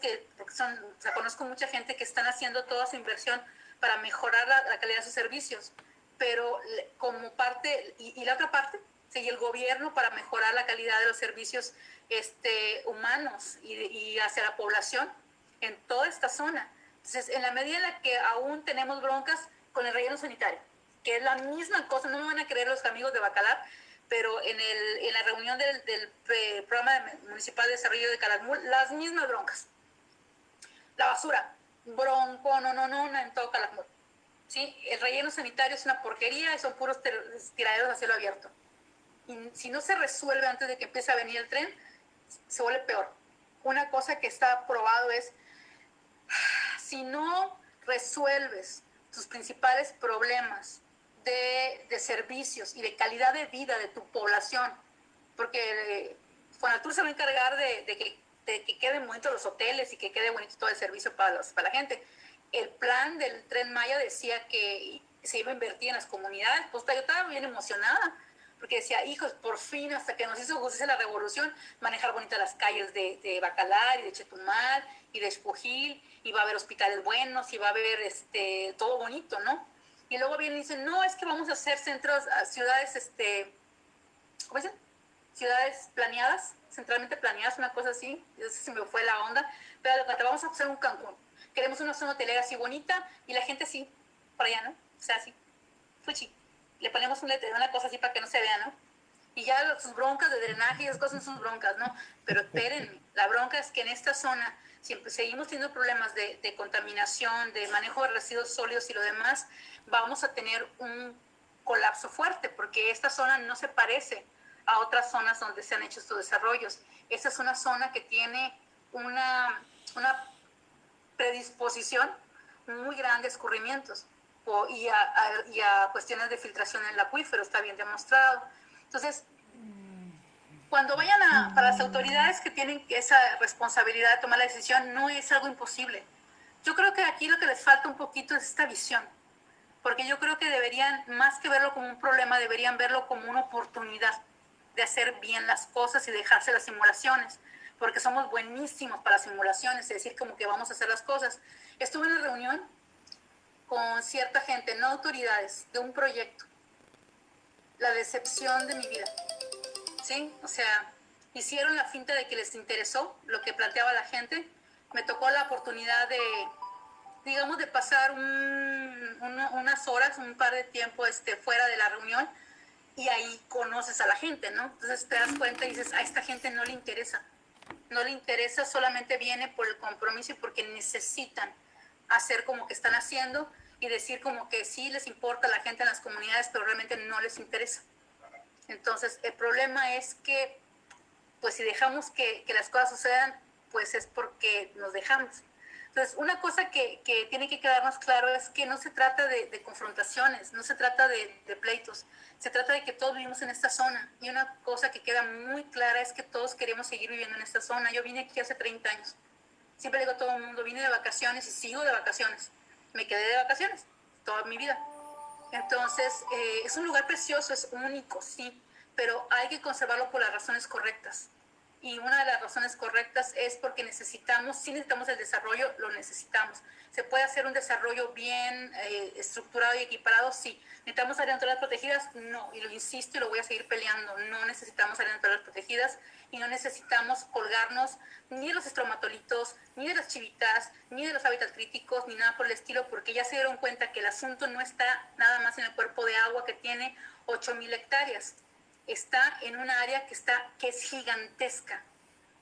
conozco mucha gente que están haciendo toda su inversión para mejorar la calidad de sus servicios, pero como parte, y la otra parte, y el gobierno para mejorar la calidad de los servicios humanos y hacia la población en toda esta zona. Entonces, en la medida en la que aún tenemos broncas con el relleno sanitario, que es la misma cosa, no me van a creer los amigos de Bacalar, pero en la reunión del programa municipal de desarrollo de Calakmul, las mismas broncas. La basura, bronco, no, en todo Calakmul. ¿Sí? El relleno sanitario es una porquería y son puros tiraderos a cielo abierto. Y si no se resuelve antes de que empiece a venir el tren, se vuelve peor. Una cosa que está probado es, si no resuelves tus principales problemas de servicios y de calidad de vida de tu población, porque Fonatur se va a encargar de que queden bonitos los hoteles y que quede bonito todo el servicio para la gente. El plan del Tren Maya decía que se iba a invertir en las comunidades, pues yo estaba bien emocionada, porque decía, hijos, por fin, hasta que nos hizo justicia la revolución, manejar bonitas las calles de Bacalar y de Chetumal y de Espujil, y va a haber hospitales buenos, y va a haber todo bonito, ¿no? Y luego vienen y dicen, no, es que vamos a hacer centros, ciudades, ¿cómo dicen? Ciudades planeadas, centralmente planeadas, una cosa así, no sé si me fue la onda, pero vamos a hacer un Cancún. Queremos una zona hotelera así bonita, y la gente así, por allá, ¿no? O sea, así, fuchi. Le ponemos un letrero, una cosa así para que no se vea, ¿no? Y ya sus broncas de drenaje y esas cosas son sus broncas, ¿no? Pero espérenme, la bronca es que en esta zona siempre seguimos teniendo problemas de contaminación, de manejo de residuos sólidos y lo demás, vamos a tener un colapso fuerte, porque esta zona no se parece a otras zonas donde se han hecho estos desarrollos. Esta es una zona que tiene una predisposición muy grande a escurrimientos y a cuestiones de filtración en el acuífero, está bien demostrado. Entonces, Cuando vayan para las autoridades que tienen esa responsabilidad de tomar la decisión, no es algo imposible. Yo creo que aquí lo que les falta un poquito es esta visión, porque yo creo que deberían, más que verlo como un problema, deberían verlo como una oportunidad de hacer bien las cosas y dejarse las simulaciones, porque somos buenísimos para simulaciones, es decir, como que vamos a hacer las cosas. Estuve en una reunión con cierta gente, no autoridades, de un proyecto, la decepción de mi vida, ¿sí? O sea, hicieron la finta de que les interesó lo que planteaba la gente. Me tocó la oportunidad de, digamos, de pasar unas horas, un par de tiempo fuera de la reunión, y ahí conoces a la gente, ¿no? Entonces te das cuenta y dices, a esta gente no le interesa. No le interesa, solamente viene por el compromiso y porque necesitan hacer como que están haciendo y decir como que sí les importa a la gente en las comunidades, pero realmente no les interesa. Entonces, el problema es que, pues si dejamos que las cosas sucedan, pues es porque nos dejamos. Entonces, una cosa que tiene que quedarnos claro es que no se trata de confrontaciones, no se trata de pleitos, se trata de que todos vivimos en esta zona. Y una cosa que queda muy clara es que todos queremos seguir viviendo en esta zona. Yo vine aquí hace 30 años. Siempre digo a todo el mundo, vine de vacaciones y sigo de vacaciones. Me quedé de vacaciones toda mi vida. Entonces, es un lugar precioso, es único, sí, pero hay que conservarlo por las razones correctas. Y una de las razones correctas es porque necesitamos, sí necesitamos el desarrollo, lo necesitamos. ¿Se puede hacer un desarrollo bien estructurado y equiparado? Sí. ¿Necesitamos áreas naturales protegidas? No, y lo insisto y lo voy a seguir peleando. No necesitamos áreas naturales protegidas y no necesitamos colgarnos ni de los estromatolitos, ni de las chivitas, ni de los hábitats críticos, ni nada por el estilo, porque ya se dieron cuenta que el asunto no está nada más en el cuerpo de agua que tiene 8,000 hectáreas. Está en un área que es gigantesca,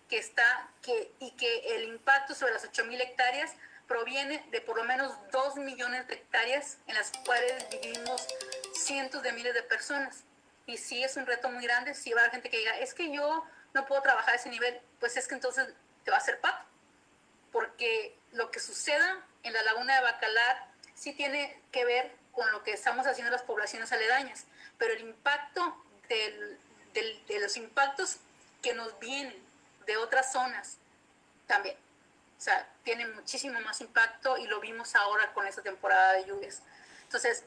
y que el impacto sobre las 8,000 hectáreas proviene de por lo menos 2 millones de hectáreas en las cuales vivimos cientos de miles de personas. Y sí es un reto muy grande, sí va a haber gente que diga, es que yo no puedo trabajar a ese nivel, pues es que entonces te va a hacer pato, porque lo que suceda en la laguna de Bacalar sí tiene que ver con lo que estamos haciendo en las poblaciones aledañas, pero el impacto de los impactos que nos vienen de otras zonas también. O sea, tiene muchísimo más impacto y lo vimos ahora con esta temporada de lluvias. Entonces,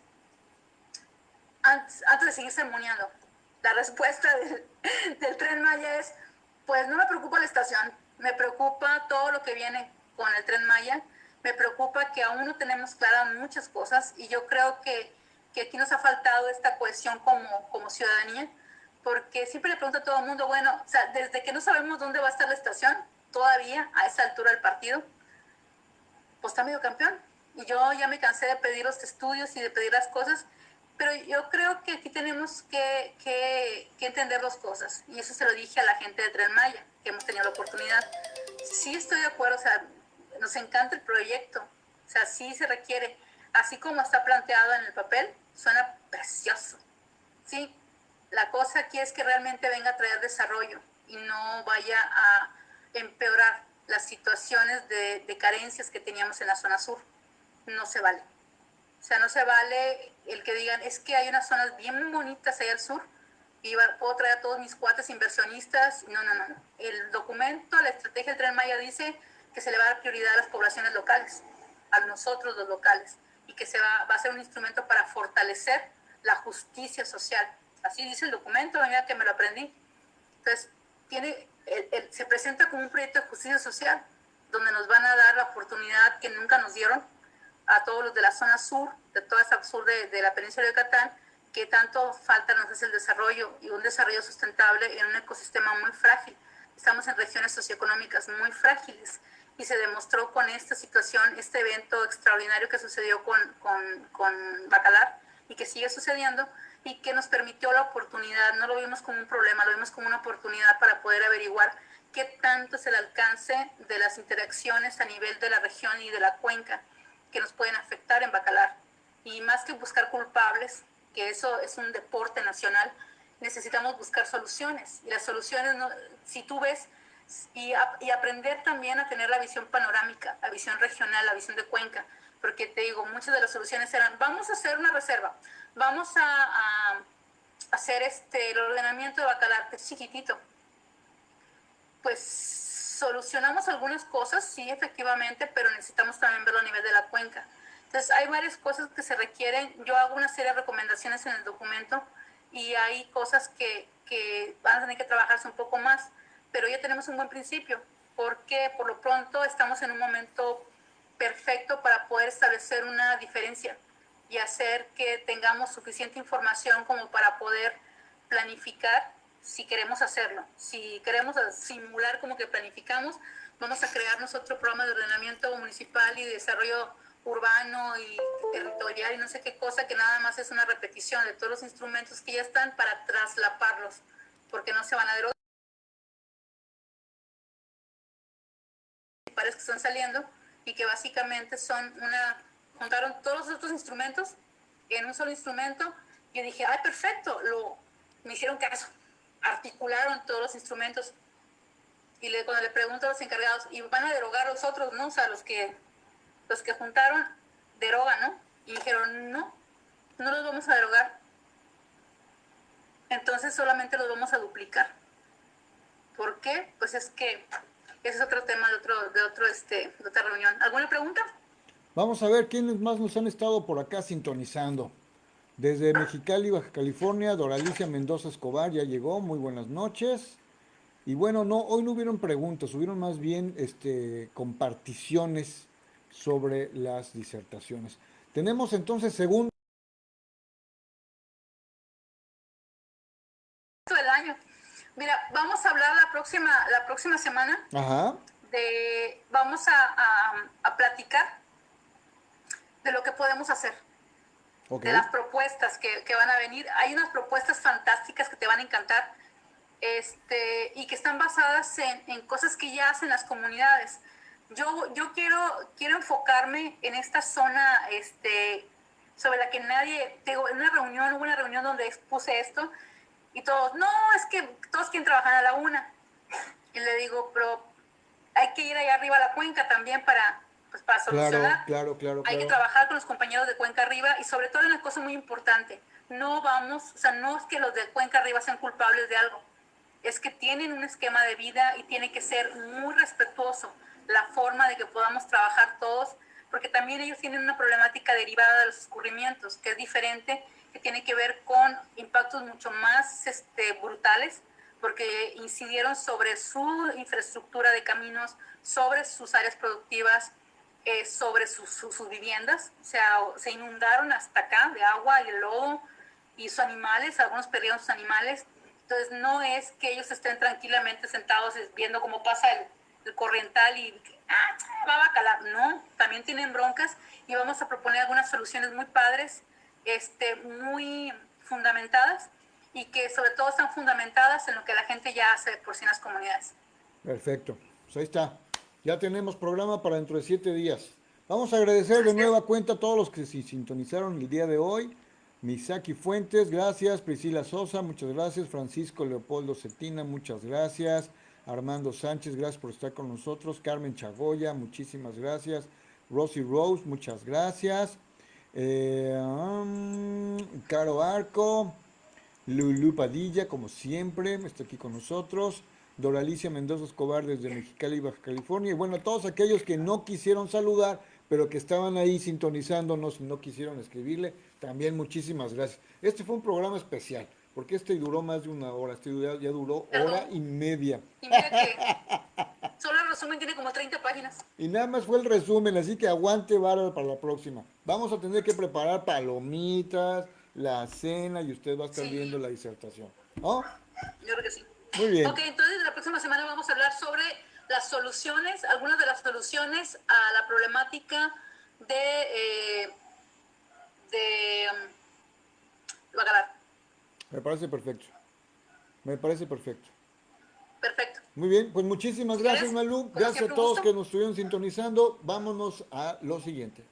antes de seguir sermoneando, la respuesta del Tren Maya es, pues no me preocupa la estación, me preocupa todo lo que viene con el Tren Maya, me preocupa que aún no tenemos claras muchas cosas y yo creo que aquí nos ha faltado esta cohesión como ciudadanía, porque siempre le pregunto a todo el mundo, bueno, o sea, desde que no sabemos dónde va a estar la estación, todavía a esa altura del partido, pues está medio campeón. Y yo ya me cansé de pedir los estudios y de pedir las cosas, pero yo creo que aquí tenemos que entender dos cosas. Y eso se lo dije a la gente de Tren Maya, que hemos tenido la oportunidad. Sí estoy de acuerdo, o sea, nos encanta el proyecto, o sea, sí se requiere. Así como está planteado en el papel, suena precioso. Sí, la cosa aquí es que realmente venga a traer desarrollo y no vaya a empeorar las situaciones de carencias que teníamos en la zona sur. No se vale. O sea, no se vale el que digan, es que hay unas zonas bien bonitas allá al sur y puedo traer a todos mis cuates inversionistas. No, no, no, no. El documento, la estrategia del Tren Maya dice que se le va a dar prioridad a las poblaciones locales, a nosotros los locales, y que va a ser un instrumento para fortalecer la justicia social. Así dice el documento, mira que me lo aprendí. Entonces, se presenta como un proyecto de justicia social, donde nos van a dar la oportunidad que nunca nos dieron a todos los de la zona sur, de toda esa sur de la península de Yucatán, que tanto falta nos hace el desarrollo y un desarrollo sustentable en un ecosistema muy frágil. Estamos en regiones socioeconómicas muy frágiles y se demostró con esta situación, este evento extraordinario que sucedió con Bacalar y que sigue sucediendo y que nos permitió la oportunidad, no lo vimos como un problema, lo vimos como una oportunidad para poder averiguar qué tanto es el alcance de las interacciones a nivel de la región y de la cuenca que nos pueden afectar en Bacalar. Y más que buscar culpables, que eso es un deporte nacional, necesitamos buscar soluciones. Y las soluciones, no, si tú ves, y aprender también a tener la visión panorámica, la visión regional, la visión de cuenca, porque te digo, muchas de las soluciones eran, vamos a hacer una reserva, vamos a hacer el ordenamiento de Bacalar, que es chiquitito, pues solucionamos algunas cosas, sí, efectivamente, pero necesitamos también verlo a nivel de la cuenca. Entonces, hay varias cosas que se requieren. Yo hago una serie de recomendaciones en el documento y hay cosas que van a tener que trabajarse un poco más, pero ya tenemos un buen principio, porque por lo pronto estamos en un momento perfecto para poder establecer una diferencia y hacer que tengamos suficiente información como para poder planificar si queremos hacerlo. Si queremos simular como que planificamos, vamos a crearnos otro programa de ordenamiento municipal y de desarrollo urbano y territorial y no sé qué cosa, que nada más es una repetición de todos los instrumentos que ya están para traslaparlos, porque no se van a derogar. Que están saliendo y que básicamente juntaron todos los otros instrumentos en un solo instrumento. Yo dije, ay, perfecto, me hicieron caso, articularon todos los instrumentos. Y cuando le pregunto a los encargados, ¿y van a derogar los otros, no? O sea, los que juntaron, derogan, ¿no? Y dijeron, no, no los vamos a derogar. Entonces solamente los vamos a duplicar. ¿Por qué? Pues es que ese es otro tema de otra reunión. ¿Alguna pregunta? Vamos a ver quiénes más nos han estado por acá sintonizando. Desde Mexicali, Baja California, Doralicia Mendoza Escobar ya llegó. Muy buenas noches. Y bueno, no, hoy no hubieron preguntas, hubieron más bien comparticiones sobre las disertaciones. Tenemos entonces segundo Del año. Mira, vamos a hablar la próxima semana. Ajá. Vamos a platicar de lo que podemos hacer, Okay. de las propuestas que van a venir. Hay unas propuestas fantásticas que te van a encantar, y que están basadas en cosas que ya hacen las comunidades. Yo quiero enfocarme en esta zona sobre la que nadie, digo, hubo una reunión donde expuse esto y todos, no, es que todos quieren trabajar a la una. Y le digo, pero hay que ir allá arriba a la cuenca también para solucionar. Claro. Hay que trabajar con los compañeros de Cuenca Arriba y sobre todo una cosa muy importante, no es que los de Cuenca Arriba sean culpables de algo, es que tienen un esquema de vida y tiene que ser muy respetuoso la forma de que podamos trabajar todos, porque también ellos tienen una problemática derivada de los escurrimientos, que es diferente, que tiene que ver con impactos mucho más brutales, porque incidieron sobre su infraestructura de caminos, sobre sus áreas productivas, sobre sus viviendas. O sea, se inundaron hasta acá de agua y de lodo, y sus animales, algunos perdieron sus animales. Entonces no es que ellos estén tranquilamente sentados viendo cómo pasa el corriental y va a calar. No, también tienen broncas y vamos a proponer algunas soluciones muy padres, muy fundamentadas, y que sobre todo están fundamentadas en lo que la gente ya hace por sí en las comunidades. Perfecto. Pues ahí está. Ya tenemos programa para dentro de 7 días. Vamos a agradecer de nueva cuenta a todos los que se sintonizaron el día de hoy. Misaki Fuentes, gracias. Priscila Sosa, muchas gracias. Francisco Leopoldo Cetina, muchas gracias. Armando Sánchez, gracias por estar con nosotros. Carmen Chagoya, muchísimas gracias. Rosy Rose, muchas gracias. Caro Arco, Lulu Padilla, como siempre, está aquí con nosotros. Doralicia Mendoza Escobar desde Mexicali, Baja California. Y bueno, a todos aquellos que no quisieron saludar, pero que estaban ahí sintonizándonos y no quisieron escribirle, también muchísimas gracias. Este fue un programa especial, porque duró más de una hora, ya duró hora y media. Y mira que solo el resumen tiene como 30 páginas. Y nada más fue el resumen, así que aguante vara para la próxima. Vamos a tener que preparar palomitas, la cena y usted va a estar viendo la disertación. ¿Oh? Yo creo que sí. Muy bien. Ok, entonces la próxima semana vamos a hablar sobre las soluciones, algunas de las soluciones a la problemática de Bacalar. Me parece perfecto. Me parece perfecto. Perfecto. Muy bien, pues muchísimas gracias, Malú. Gracias a todos que nos estuvieron sintonizando. Vámonos a lo siguiente.